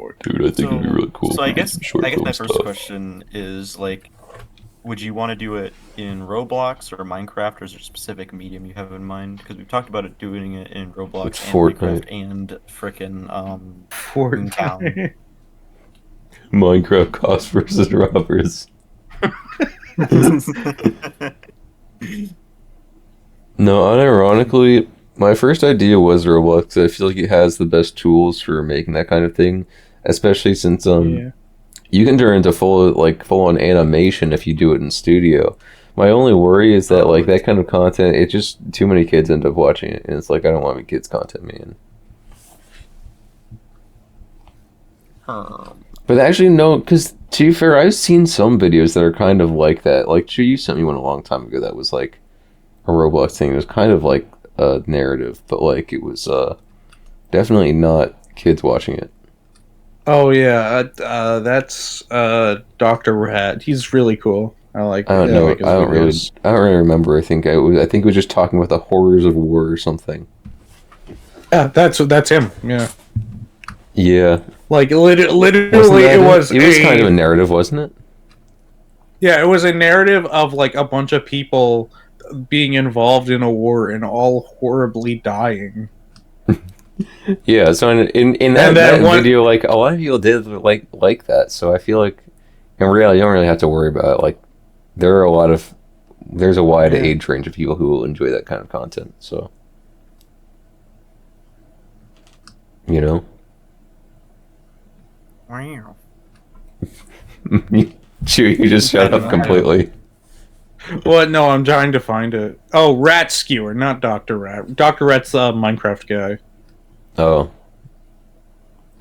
I think it'd be really cool. So if I we did guess some short my film first stuff. question is like, would you want to do it in Roblox or Minecraft, or is there a specific medium you have in mind? Because we've talked about it doing it in Roblox It's and Fortnite. Minecraft and frickin' Fortnite. Minecraft cost versus robbers. No, unironically, my first idea was Roblox. I feel like it has the best tools for making that kind of thing, especially since Yeah. you can turn into full on animation if you do it in studio. My only worry is that like that kind of content, it just too many kids end up watching it, and it's like I don't want my kids' content, man. But actually, no, because to be fair, I've seen some videos that are kind of like that. Like, you sent me one a long time ago that was like a Roblox thing. It was kind of like a narrative, but like it was definitely not kids watching it. Oh yeah, that's Dr. Rat. He's really cool. I like. I don't know. like his I don't videos. really remember. I think it was just talking about the horrors of war or something. Yeah, that's him. Yeah. Yeah. Like Wasn't literally, that it was kind of a narrative, wasn't it? yeah, it was a narrative of like a bunch of people being involved in a war and all horribly dying. Yeah, so in And that then one, video, like a lot of people did like that. So I feel like in reality, you don't really have to worry about it. Like there are there's a wide Yeah. age range of people who will enjoy that kind of content. So you know, Wow. you just shut up completely. well, no, I'm trying to find it. Oh, Rat Skewer, not Doctor Rat. Doctor Rat's the Minecraft guy. Oh,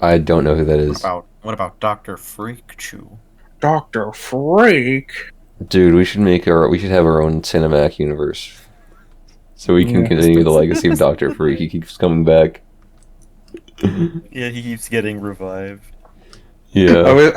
I don't know who that is, What about Dr. Freak Chew? Doctor Freak. dude. We should have our own cinematic universe, so we can Yeah. continue the legacy of Doctor Freak. He keeps coming back. Yeah, he keeps getting revived. Yeah.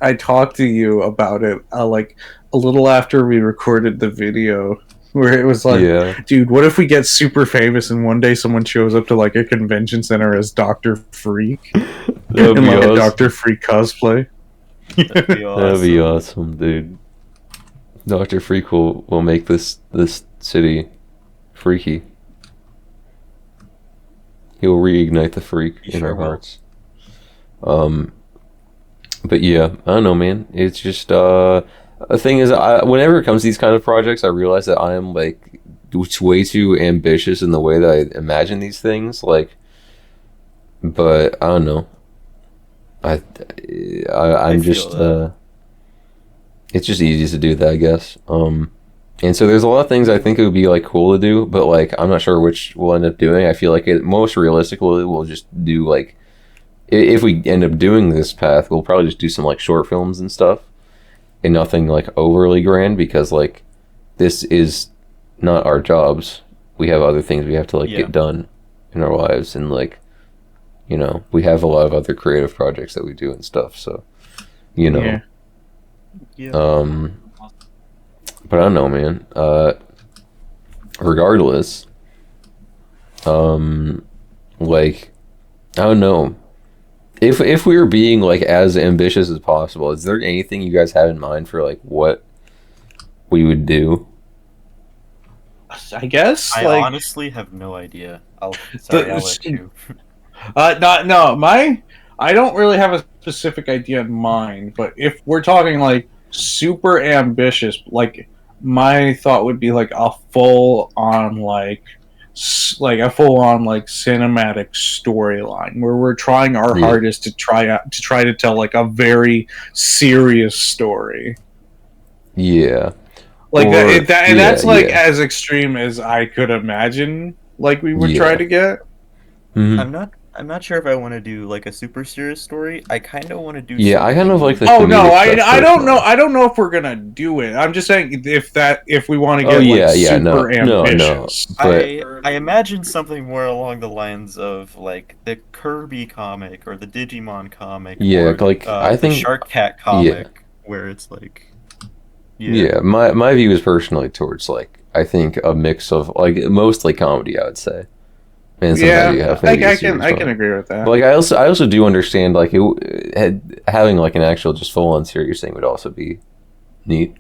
I talked to you about it like a little after we recorded the video, where it was like, Yeah. dude, what if we get super famous and one day someone shows up to like a convention center as Doctor Freak That'd in be like awesome. a Doctor Freak cosplay? That'd be awesome. That'd be awesome, dude. Doctor Freak will make this city freaky. He'll reignite the freak He in sure our will. hearts. But yeah, I don't know, man. It's just the thing is, whenever it comes to these kind of projects, I realize that I am like way too ambitious in the way that I imagine these things. Like, but I don't know. I'm feel just that. it's just easy to do that, I guess. And so there's a lot of things I think it would be like cool to do, but like I'm not sure which we'll end up doing. I feel like most realistically we'll just do like if we end up doing this path, we'll probably just do some like short films and stuff, and nothing like overly grand because like this is not our jobs. We have other things we have to like Yeah. get done in our lives, and like we have a lot of other creative projects that we do and stuff. So Yeah. Yeah. But I don't know, man. Regardless, like, I don't know. If we were being like as ambitious as possible, is there anything you guys have in mind for like what we would do? I guess I like honestly have no idea. I'll let you. I don't really have a specific idea in mind, but if we're talking like super ambitious, like my thought would be like a full on like cinematic storyline where we're trying our Yeah. hardest to try to tell like a very serious story. Yeah. Like Or- and that's like yeah. as extreme as I could imagine like we would Yeah. try to get. Mhm. I'm not sure if I want to do like a super serious story. I kind of want to do. Yeah, I kind of like the. Oh no, comedic stuff I don't know. personally. I don't know if we're gonna do it. I'm just saying if we want to get Oh, yeah, like yeah, super no, ambitious. But I imagine something more along the lines of like the Kirby comic or the Digimon comic. Yeah, or, like, I think- the Shark Cat comic where it's like. yeah, my view is personally towards like I think a mix of like mostly comedy, I would say. And Yeah, sometimes you have maybe a I serious can one. agree with that. But, like I also do understand like having like an actual just full on serious thing would also be neat.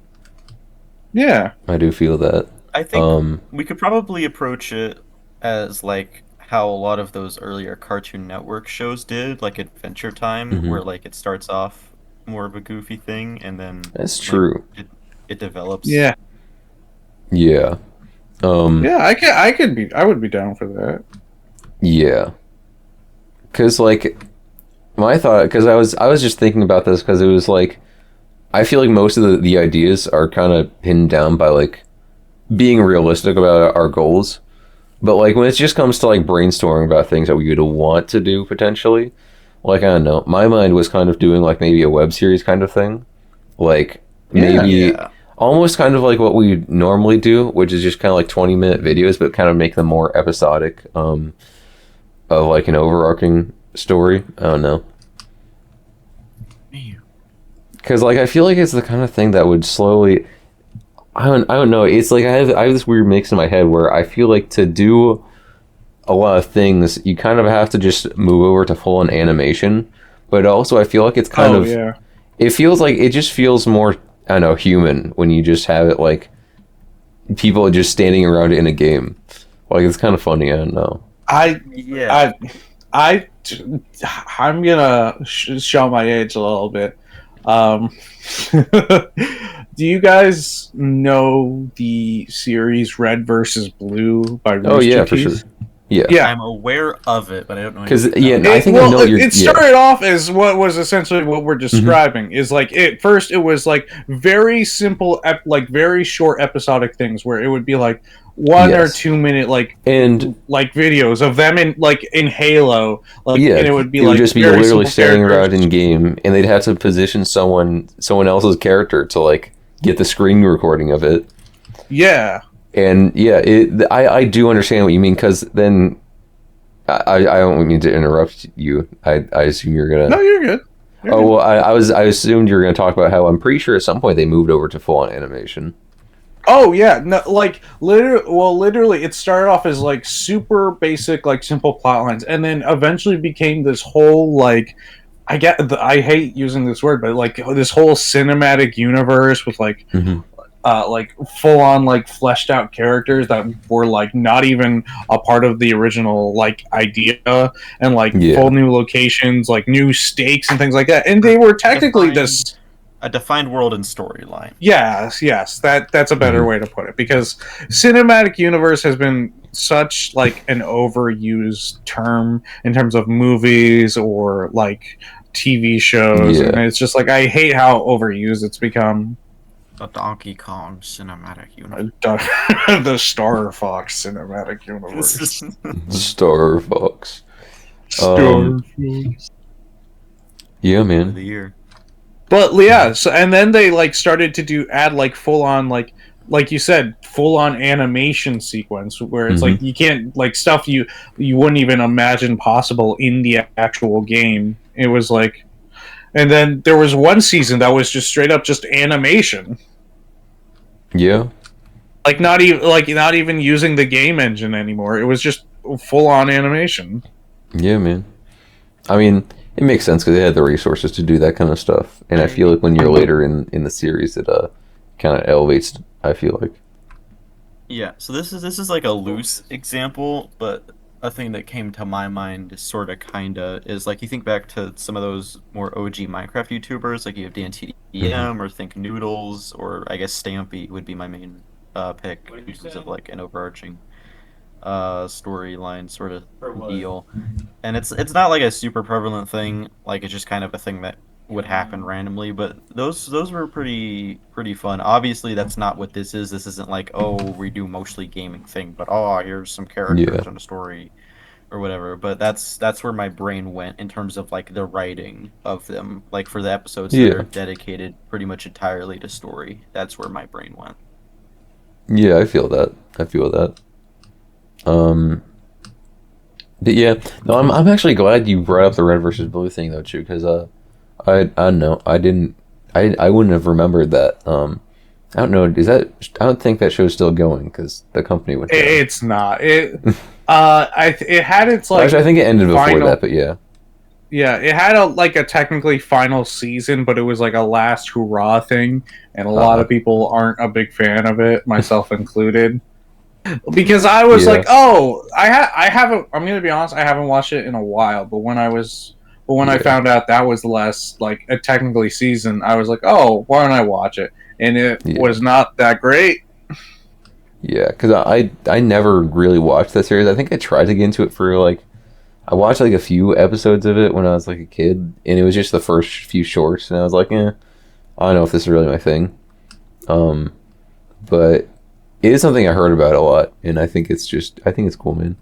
Yeah, I do feel that. I think Um, we could probably approach it as like how a lot of those earlier Cartoon Network shows did, like Adventure Time, Mhm. where like it starts off more of a goofy thing and then that's like, true. it develops. yeah, Yeah. yeah. I would be down for that. Yeah. Cause like my thought, because I was just thinking about this because it was like I feel like most of the ideas are kind of pinned down by like being realistic about our goals, but like when it just comes to like brainstorming about things that we would want to do potentially, like I don't know, my mind was kind of doing like maybe a web series kind of thing, like maybe Yeah. almost kind of like what we normally do, which is just kind of like 20-minute videos, but kind of make them more episodic. Of like an overarching story. I don't know. Because like I feel like it's the kind of thing that would slowly. I don't know. It's like I have this weird mix in my head where I feel like to do a lot of things, you kind of have to just move over to full on animation. But also, I feel like it's kind of. Yeah. It feels like it just feels more, I don't know, human when you just have it like people just standing around in a game. Like it's kind of funny. I don't know. Yeah. I'm gonna show my age a little bit. Do you guys know the series Red versus Blue by Rooster Oh yeah, for Teeth? sure. Yeah. Yeah. I'm aware of it, but I don't know. Because anything about yeah, it. I think I know what you're. It started off as what was essentially what we're describing. Is like first it was like very simple, like very short episodic things where it would be like 1 or 2 minute like videos of them in Halo, like, yeah, and it would be it would like just be very literally simple standing around characters. in game, and they'd have to position someone else's character to like get the screen recording of it. Yeah. And yeah, I do understand what you mean, because then I don't mean to interrupt you. I assume you're gonna. No, you're good. You're Oh good. well, I assumed you were gonna talk about how I'm pretty sure at some point they moved over to full on animation. Oh yeah, no, like literally, it started off as like super basic, like simple plot lines, and then eventually became this whole like, I hate using this word, but like this whole cinematic universe with like full on like fleshed out characters that were like not even a part of the original like idea, and like full new locations, like new stakes and things like that, and they were technically a defined world and storyline. Yes, that's a better way to put it, because cinematic universe has been such like an overused term in terms of movies or like TV shows, and it's just like I hate how overused it's become. The Donkey Kong cinematic universe. The Star Fox cinematic universe. Star Fox. Star Fox. Yeah, man. The year. But yeah, so and then they like started to add like full on like you said, full on animation sequence where it's like you can't like stuff you wouldn't even imagine possible in the actual game. It was like, and then there was one season that was just straight up just animation. Yeah. Like not even using the game engine anymore. It was just full on animation. Yeah, man. I mean, it makes sense because they had the resources to do that kind of stuff, and I feel like when you're later in the series, it kind of elevates. I feel like. Yeah. So this is like a loose example, but a thing that came to my mind is sort of kinda is like you think back to some of those more OG Minecraft YouTubers, like you have DanTDM or Think Noodles, or I guess Stampy would be my main pick in terms of like an overarching storyline sort of deal. And it's not like a super prevalent thing, like it's just kind of a thing that would happen randomly, but those were pretty fun. Obviously that's not what this is. This isn't like, oh, we do mostly gaming thing, but oh, here's some characters and a story or whatever. But that's where my brain went in terms of like the writing of them, like for the episodes that are dedicated pretty much entirely to story. That's where my brain went. Yeah, I feel that. But yeah, no, I'm actually glad you brought up the red versus blue thing though, too, because I don't know, I wouldn't have remembered that. I don't know, I don't think that show's still going because the company went down. It's not. It had its like. Actually, I think it ended before that, but yeah. Yeah, it had a technically final season, but it was like a last hurrah thing, and a lot of people aren't a big fan of it, myself included. Because I was like, oh, I haven't. I'm gonna be honest, I haven't watched it in a while. But when I found out that was the last like a technically season, I was like, oh, why don't I watch it? And it was not that great. Yeah, because I never really watched that series. I think I tried to get into it for like. I watched like a few episodes of it when I was like a kid, and it was just the first few shorts, and I was like, I don't know if this is really my thing. But it is something I heard about a lot, and I think it's cool, man.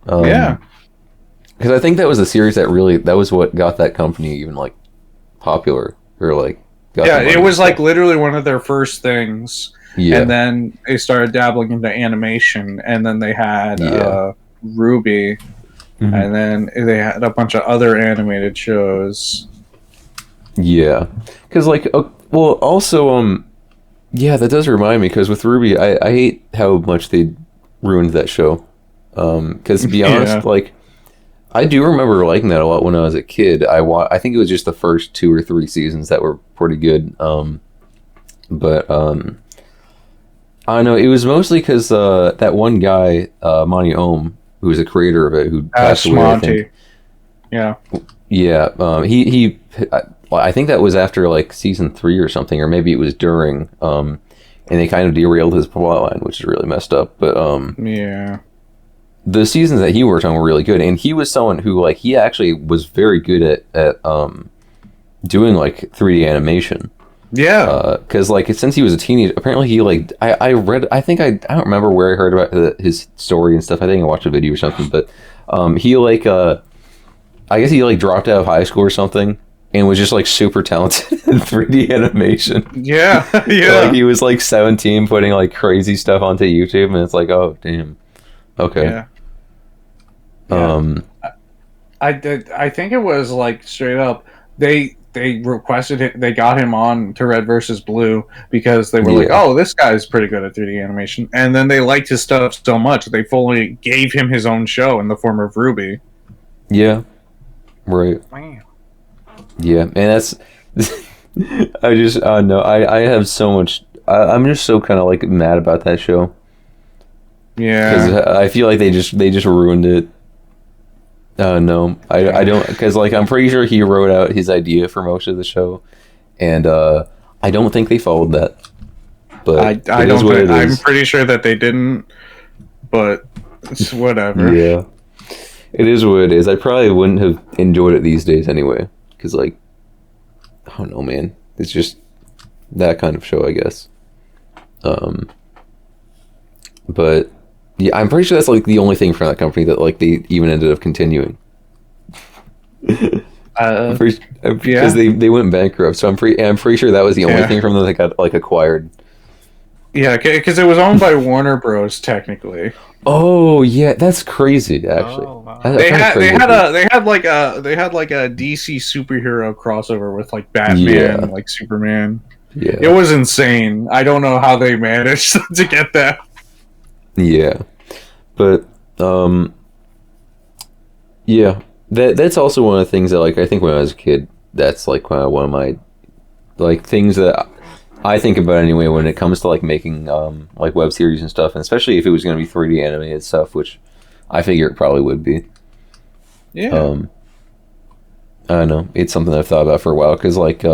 Yeah. Because I think that was a series that was what got that company even like popular, or like it was like literally one of their first things. Yeah. And then they started dabbling into animation, and then they had Ruby. And then they had a bunch of other animated shows. Yeah, because like, well, also, yeah, that does remind me. Because with Ruby, I hate how much they ruined that show. Because to be honest, Yeah. like I do remember liking that a lot when I was a kid. I think it was just the first 2 or 3 seasons that were pretty good. But I don't know. It was mostly because that one guy, Monty Ohm, who was the creator of it, who passed away. I think. Monty. Yeah. Yeah. I think that was after like season 3 or something, or maybe it was during. And they kind of derailed his plotline, which is really messed up. But Yeah. the seasons that he worked on were really good, and he was someone who like he actually was very good at doing like 3D animation. Yeah. Because like since he was a teenager, apparently he like I read I don't remember where I heard about his story and stuff. I think I watched a video or something, but he like I guess he like dropped out of high school or something and was just like super talented in 3D animation. Yeah. Yeah. Like he was like 17 putting like crazy stuff onto YouTube, and it's like, oh damn, okay. Yeah. I think it was like straight up they requested it. They got him on to Red versus Blue because they were like, Yeah. "Oh, this guy's pretty good at 3D animation," and then they liked his stuff so much they fully gave him his own show in the form of Ruby. Yeah, right. Wow. Yeah, and that's I just no, I have so much. I'm just so kind of like mad about that show because Yeah. I feel like they just ruined it. No, I don't, because like I'm pretty sure he wrote out his idea for most of the show, and I don't think they followed that. But I it don't is what think, it I'm is. pretty sure that they didn't, but it's whatever. Yeah, it is what it is. I probably wouldn't have enjoyed it these days anyway, because like I don't know, man. It's just that kind of show, I guess. But yeah, I'm pretty sure that's like the only thing from that company that like they even ended up continuing. Because they went bankrupt, so I'm pretty sure that was the only Yeah. thing from them that got like acquired. Yeah, because it was owned by Warner Bros. Technically, Oh yeah, that's crazy. Actually, Oh, wow. That's they kinda had crazy. they had like a DC superhero crossover with like Batman Yeah. and like Superman. Yeah, It was insane. I don't know how they managed to get that. yeah, but yeah, that's also one of the things that like I think when I was a kid, that's like one of my like things that I think about anyway when it comes to like making like web series and stuff, and especially if it was going to be 3D animated stuff, which I figure it probably would be. Yeah. I don't know, it's something I've thought about for a while because like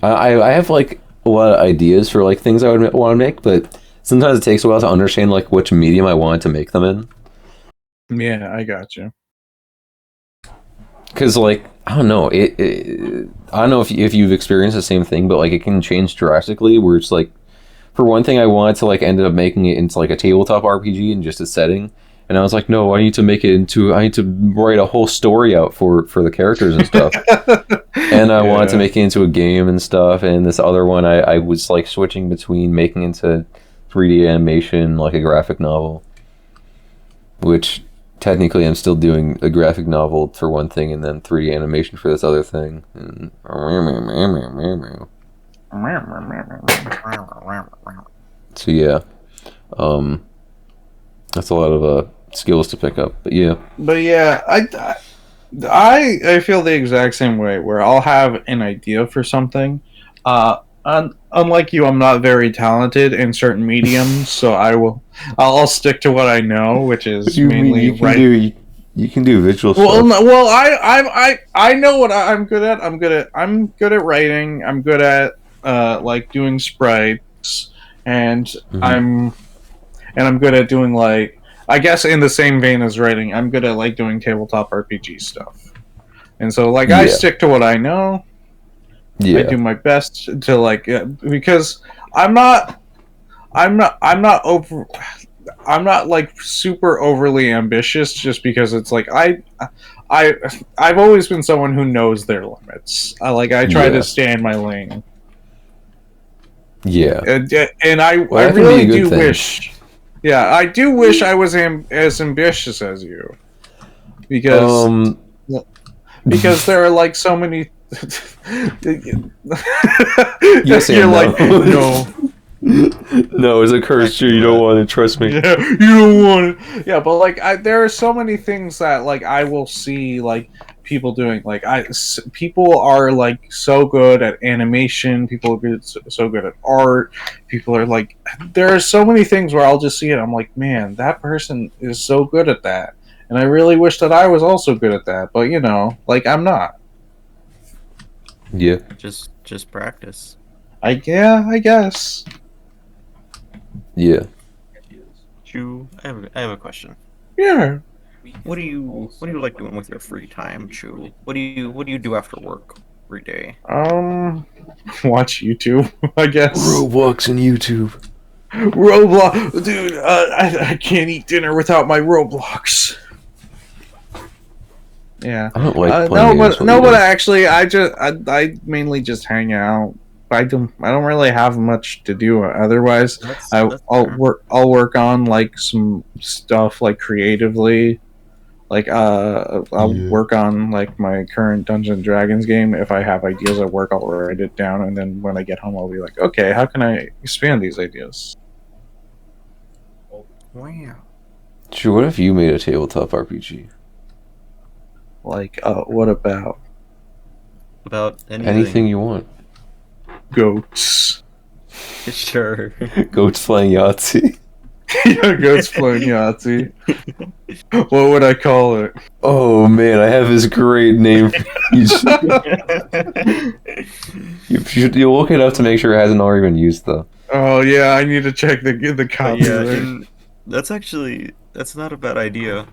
I have like a lot of ideas for like things I would want to make, but sometimes it takes a while to understand like which medium I want to make them in. Yeah, I got you. Because like I don't know, I don't know if you've experienced the same thing, but like it can change drastically. Where it's like, for one thing, I wanted to like end up making it into like a tabletop RPG in just a setting, and I was like, no, I need to write a whole story out for the characters and stuff. And I wanted to make it into a game and stuff. And this other one, I was like switching between making into 3D animation, like a graphic novel, which technically I'm still doing a graphic novel for one thing and then 3D animation for this other thing. And so yeah, that's a lot of skills to pick up. But yeah, But yeah, I feel the exact same way. Where I'll have an idea for something. Unlike you, I'm not very talented in certain mediums, so I'll stick to what I know, which is mainly writing. You can do visual Well, stuff. no, well, I know what I'm good at. I'm good at writing. I'm good at like doing sprites, and Mhm. I'm good at doing like, I guess in the same vein as writing, I'm good at like doing tabletop RPG stuff. And so like I Yeah. stick to what I know. I Yeah, do my best to like because I'm not over. I'm not like super overly ambitious just because it's like I've always been someone who knows their limits. I try Yeah. to stay in my lane. yeah. And I Well, that can be really a good do thing. wish. Yeah, I do wish I was as ambitious as you. Because because there are like so many Yes you're and like no. no. No, it's a curse tree. You don't want to trust me. Yeah, you don't want it. Yeah, but like, there are so many things that like I will see like people doing. Like, people are like so good at animation. People are so good at art. People are like, there are so many things where I'll just see it. I'm like, man, that person is so good at that, and I really wish that I was also good at that. But you know, like I'm not. Yeah. Just practice. I guess. Yeah. Chew, I have a question. Yeah. What do you like doing with your free time, Chew? What do you do after work every day? Watch YouTube, I guess. Roblox and YouTube. Roblox, dude. I can't eat dinner without my Roblox. Yeah. I don't like no, playing games. but actually, I mainly just hang out. I don't really have much to do otherwise. That's I'll fair. work on like some stuff like creatively. Like I'll Yeah. work on like my current Dungeons and Dragons game. If I have ideas at work, I'll write it down, and then when I get home, I'll be like, okay, how can I expand these ideas? Wow. Sure, what if you made a tabletop RPG? Like, what about About Anything you want. goats? Sure. Goats playing Yahtzee. Yeah, goats playing Yahtzee. What would I call it? Oh man, I have this great name. You'll look it up to make sure it hasn't already been used though. Oh yeah, I need to check the But copyright. that's not a bad idea.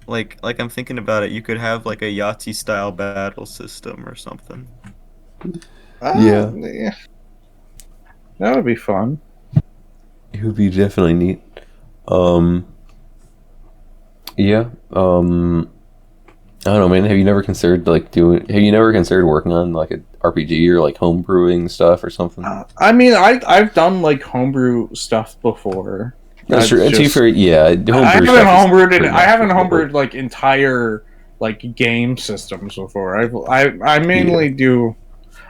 Like I'm thinking about it, you could have like a Yahtzee style battle system or something. Yeah. Yeah. That would be fun. It would be definitely neat. Yeah. I don't know, man. Have you never considered working on like an RPG or like homebrewing stuff or something? I mean, I've done like homebrew stuff before. That's true. just- To be fair, yeah. I homebrew haven't stuff is homebrewed pretty I haven't natural, but- homebrewed like entire like game systems before. I mainly do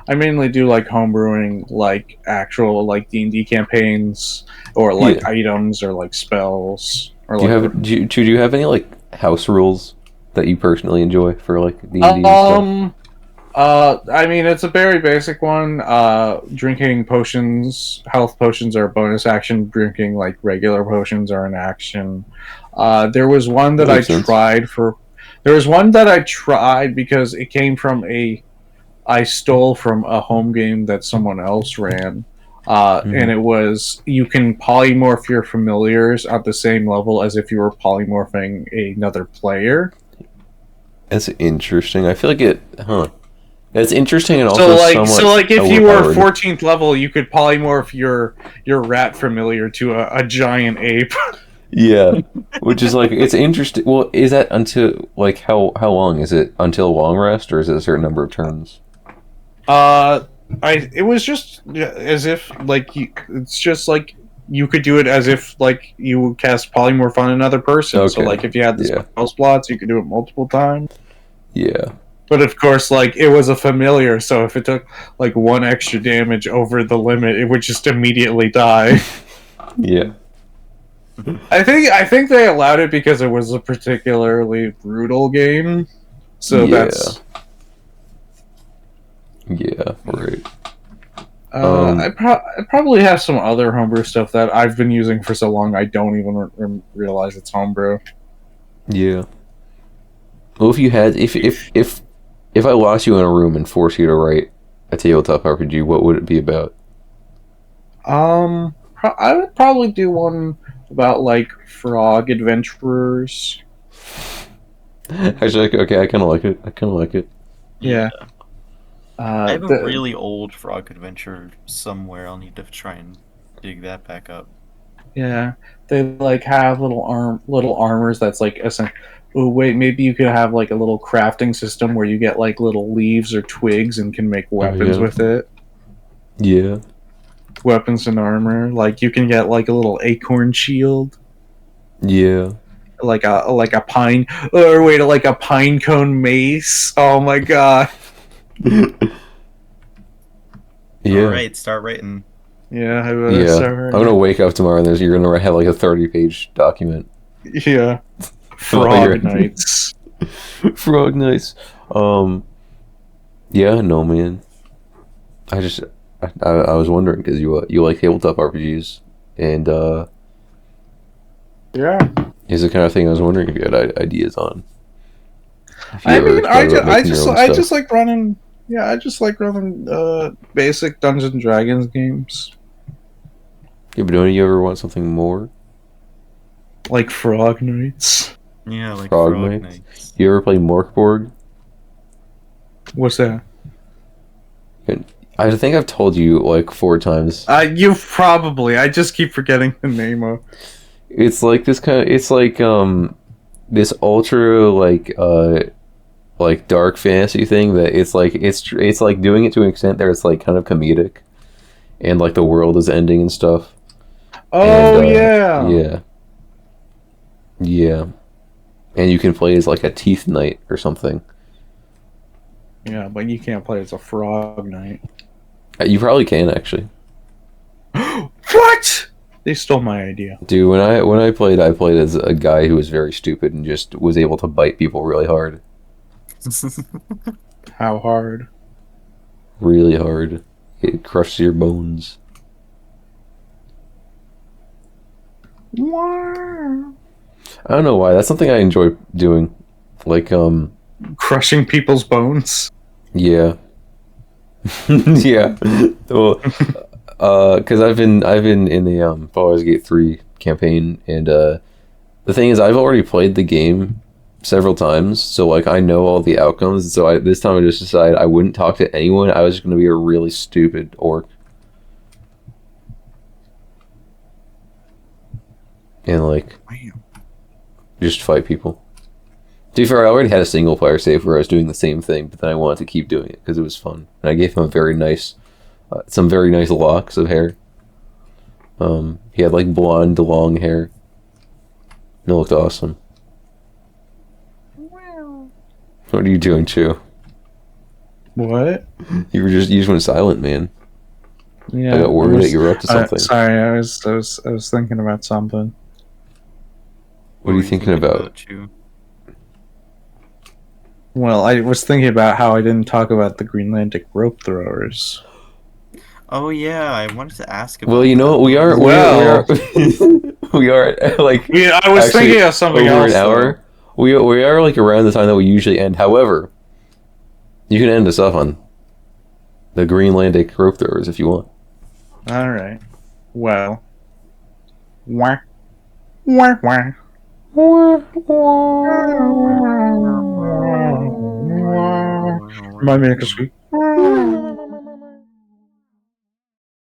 like homebrewing like actual like D&D campaigns or like items or like spells or Do you like have do you have any like house rules that you personally enjoy for like D&D and stuff? I mean, it's a very basic one. Drinking potions, health potions are a bonus action. Drinking like regular potions are an action. There was one that I Makes sense. tried for. There was one that I tried because it came from I stole from a home game that someone else ran. And it was you can polymorph your familiars at the same level as if you were polymorphing another player. That's interesting. I feel like That's interesting and also So like if you were overpowered. 14th level, you could polymorph your rat familiar to a giant ape. Yeah, which is like it's interesting. Well, is that until like how long is it until long rest or is it a certain number of turns? It was just as if like it's just like you could do it as if like you would cast polymorph on another person. So Okay. like if you had the Yeah. spell slots, you could do it multiple times. Yeah. But of course, like it was a familiar, so if it took like one extra damage over the limit, it would just immediately die. Yeah. I think they allowed it because it was a particularly brutal game. So Yeah. that's Yeah. Right. I probably have some other homebrew stuff that I've been using for so long I don't even realize it's homebrew. Yeah. Well, if you had if I lost you in a room and forced you to write a tabletop RPG, what would it be about? I would probably do one about like frog adventurers. Actually, okay, I kind of like it. Yeah. I have a really old frog adventure somewhere. I'll need to try and dig that back up. Yeah, they like have little armors that's like oh wait, maybe you could have like a little crafting system where you get like little leaves or twigs and can make weapons yeah. with it. Yeah. Weapons and armor. Like you can get like a little acorn shield, Yeah. like a pine or wait, like a pine cone mace. Oh my god. Yeah. All right, start writing. Yeah, I Yeah, I'm gonna wake up tomorrow and you're gonna have like a 30-page document. Yeah. Oh, you're- Frog Nights. Frog Nights. Yeah, no, man. I was wondering because you like tabletop RPGs, and Yeah. is the kind of thing I was wondering if you had ideas on. If you I ever mean, thought about making your own I stuff. just like running. Yeah, I just like running basic Dungeons and Dragons games, Yeah, but don't you ever want something more? like Frog Nights. Yeah, like Frog Frog Nights? Nights. You ever play Morkborg? What's that? I think I've told you like 4 times. You probably. I just keep forgetting the name of. It's like this kind of. It's like this ultra like dark fantasy thing that it's like doing it to an extent that it's like kind of comedic, and like the world is ending and stuff. Oh And, yeah. yeah, and you can play as like a teeth knight or something. Yeah, but you can't play as a Frog Knight. You probably can actually, What? They stole my idea. dude. When I played as a guy who was very stupid and just was able to bite people really hard, How hard? really hard. It crushes your bones. Wow. I don't know why. That's something I enjoy doing. Like Crushing people's bones. yeah. Yeah. Well, because I've been in the Baldur's Gate 3 campaign, and the thing is, I've already played the game several times, so like I know all the outcomes. So this time I just decided I wouldn't talk to anyone. I was just gonna be a really stupid orc, and like just fight people. To be fair, I already had a single player save where I was doing the same thing, but then I wanted to keep doing it because it was fun, and I gave him a very nice, some very nice locks of hair. He had like blonde, long hair. It looked awesome. What are you doing, Chu? What? You just went silent, man. Yeah. I got worried that you were up to something. Sorry, I was thinking about something. What are you thinking about? You? Well, I was thinking about how I didn't talk about the Greenlandic rope throwers. Oh yeah, I wanted to ask about Well, you know that. what? We are we are like Yeah, I was actually thinking of something over else. an hour. We are like around the time that we usually end. However, you can end us off on the Greenlandic rope throwers if you want. All right. Well. Wah. Wah, wah. Remind me next week.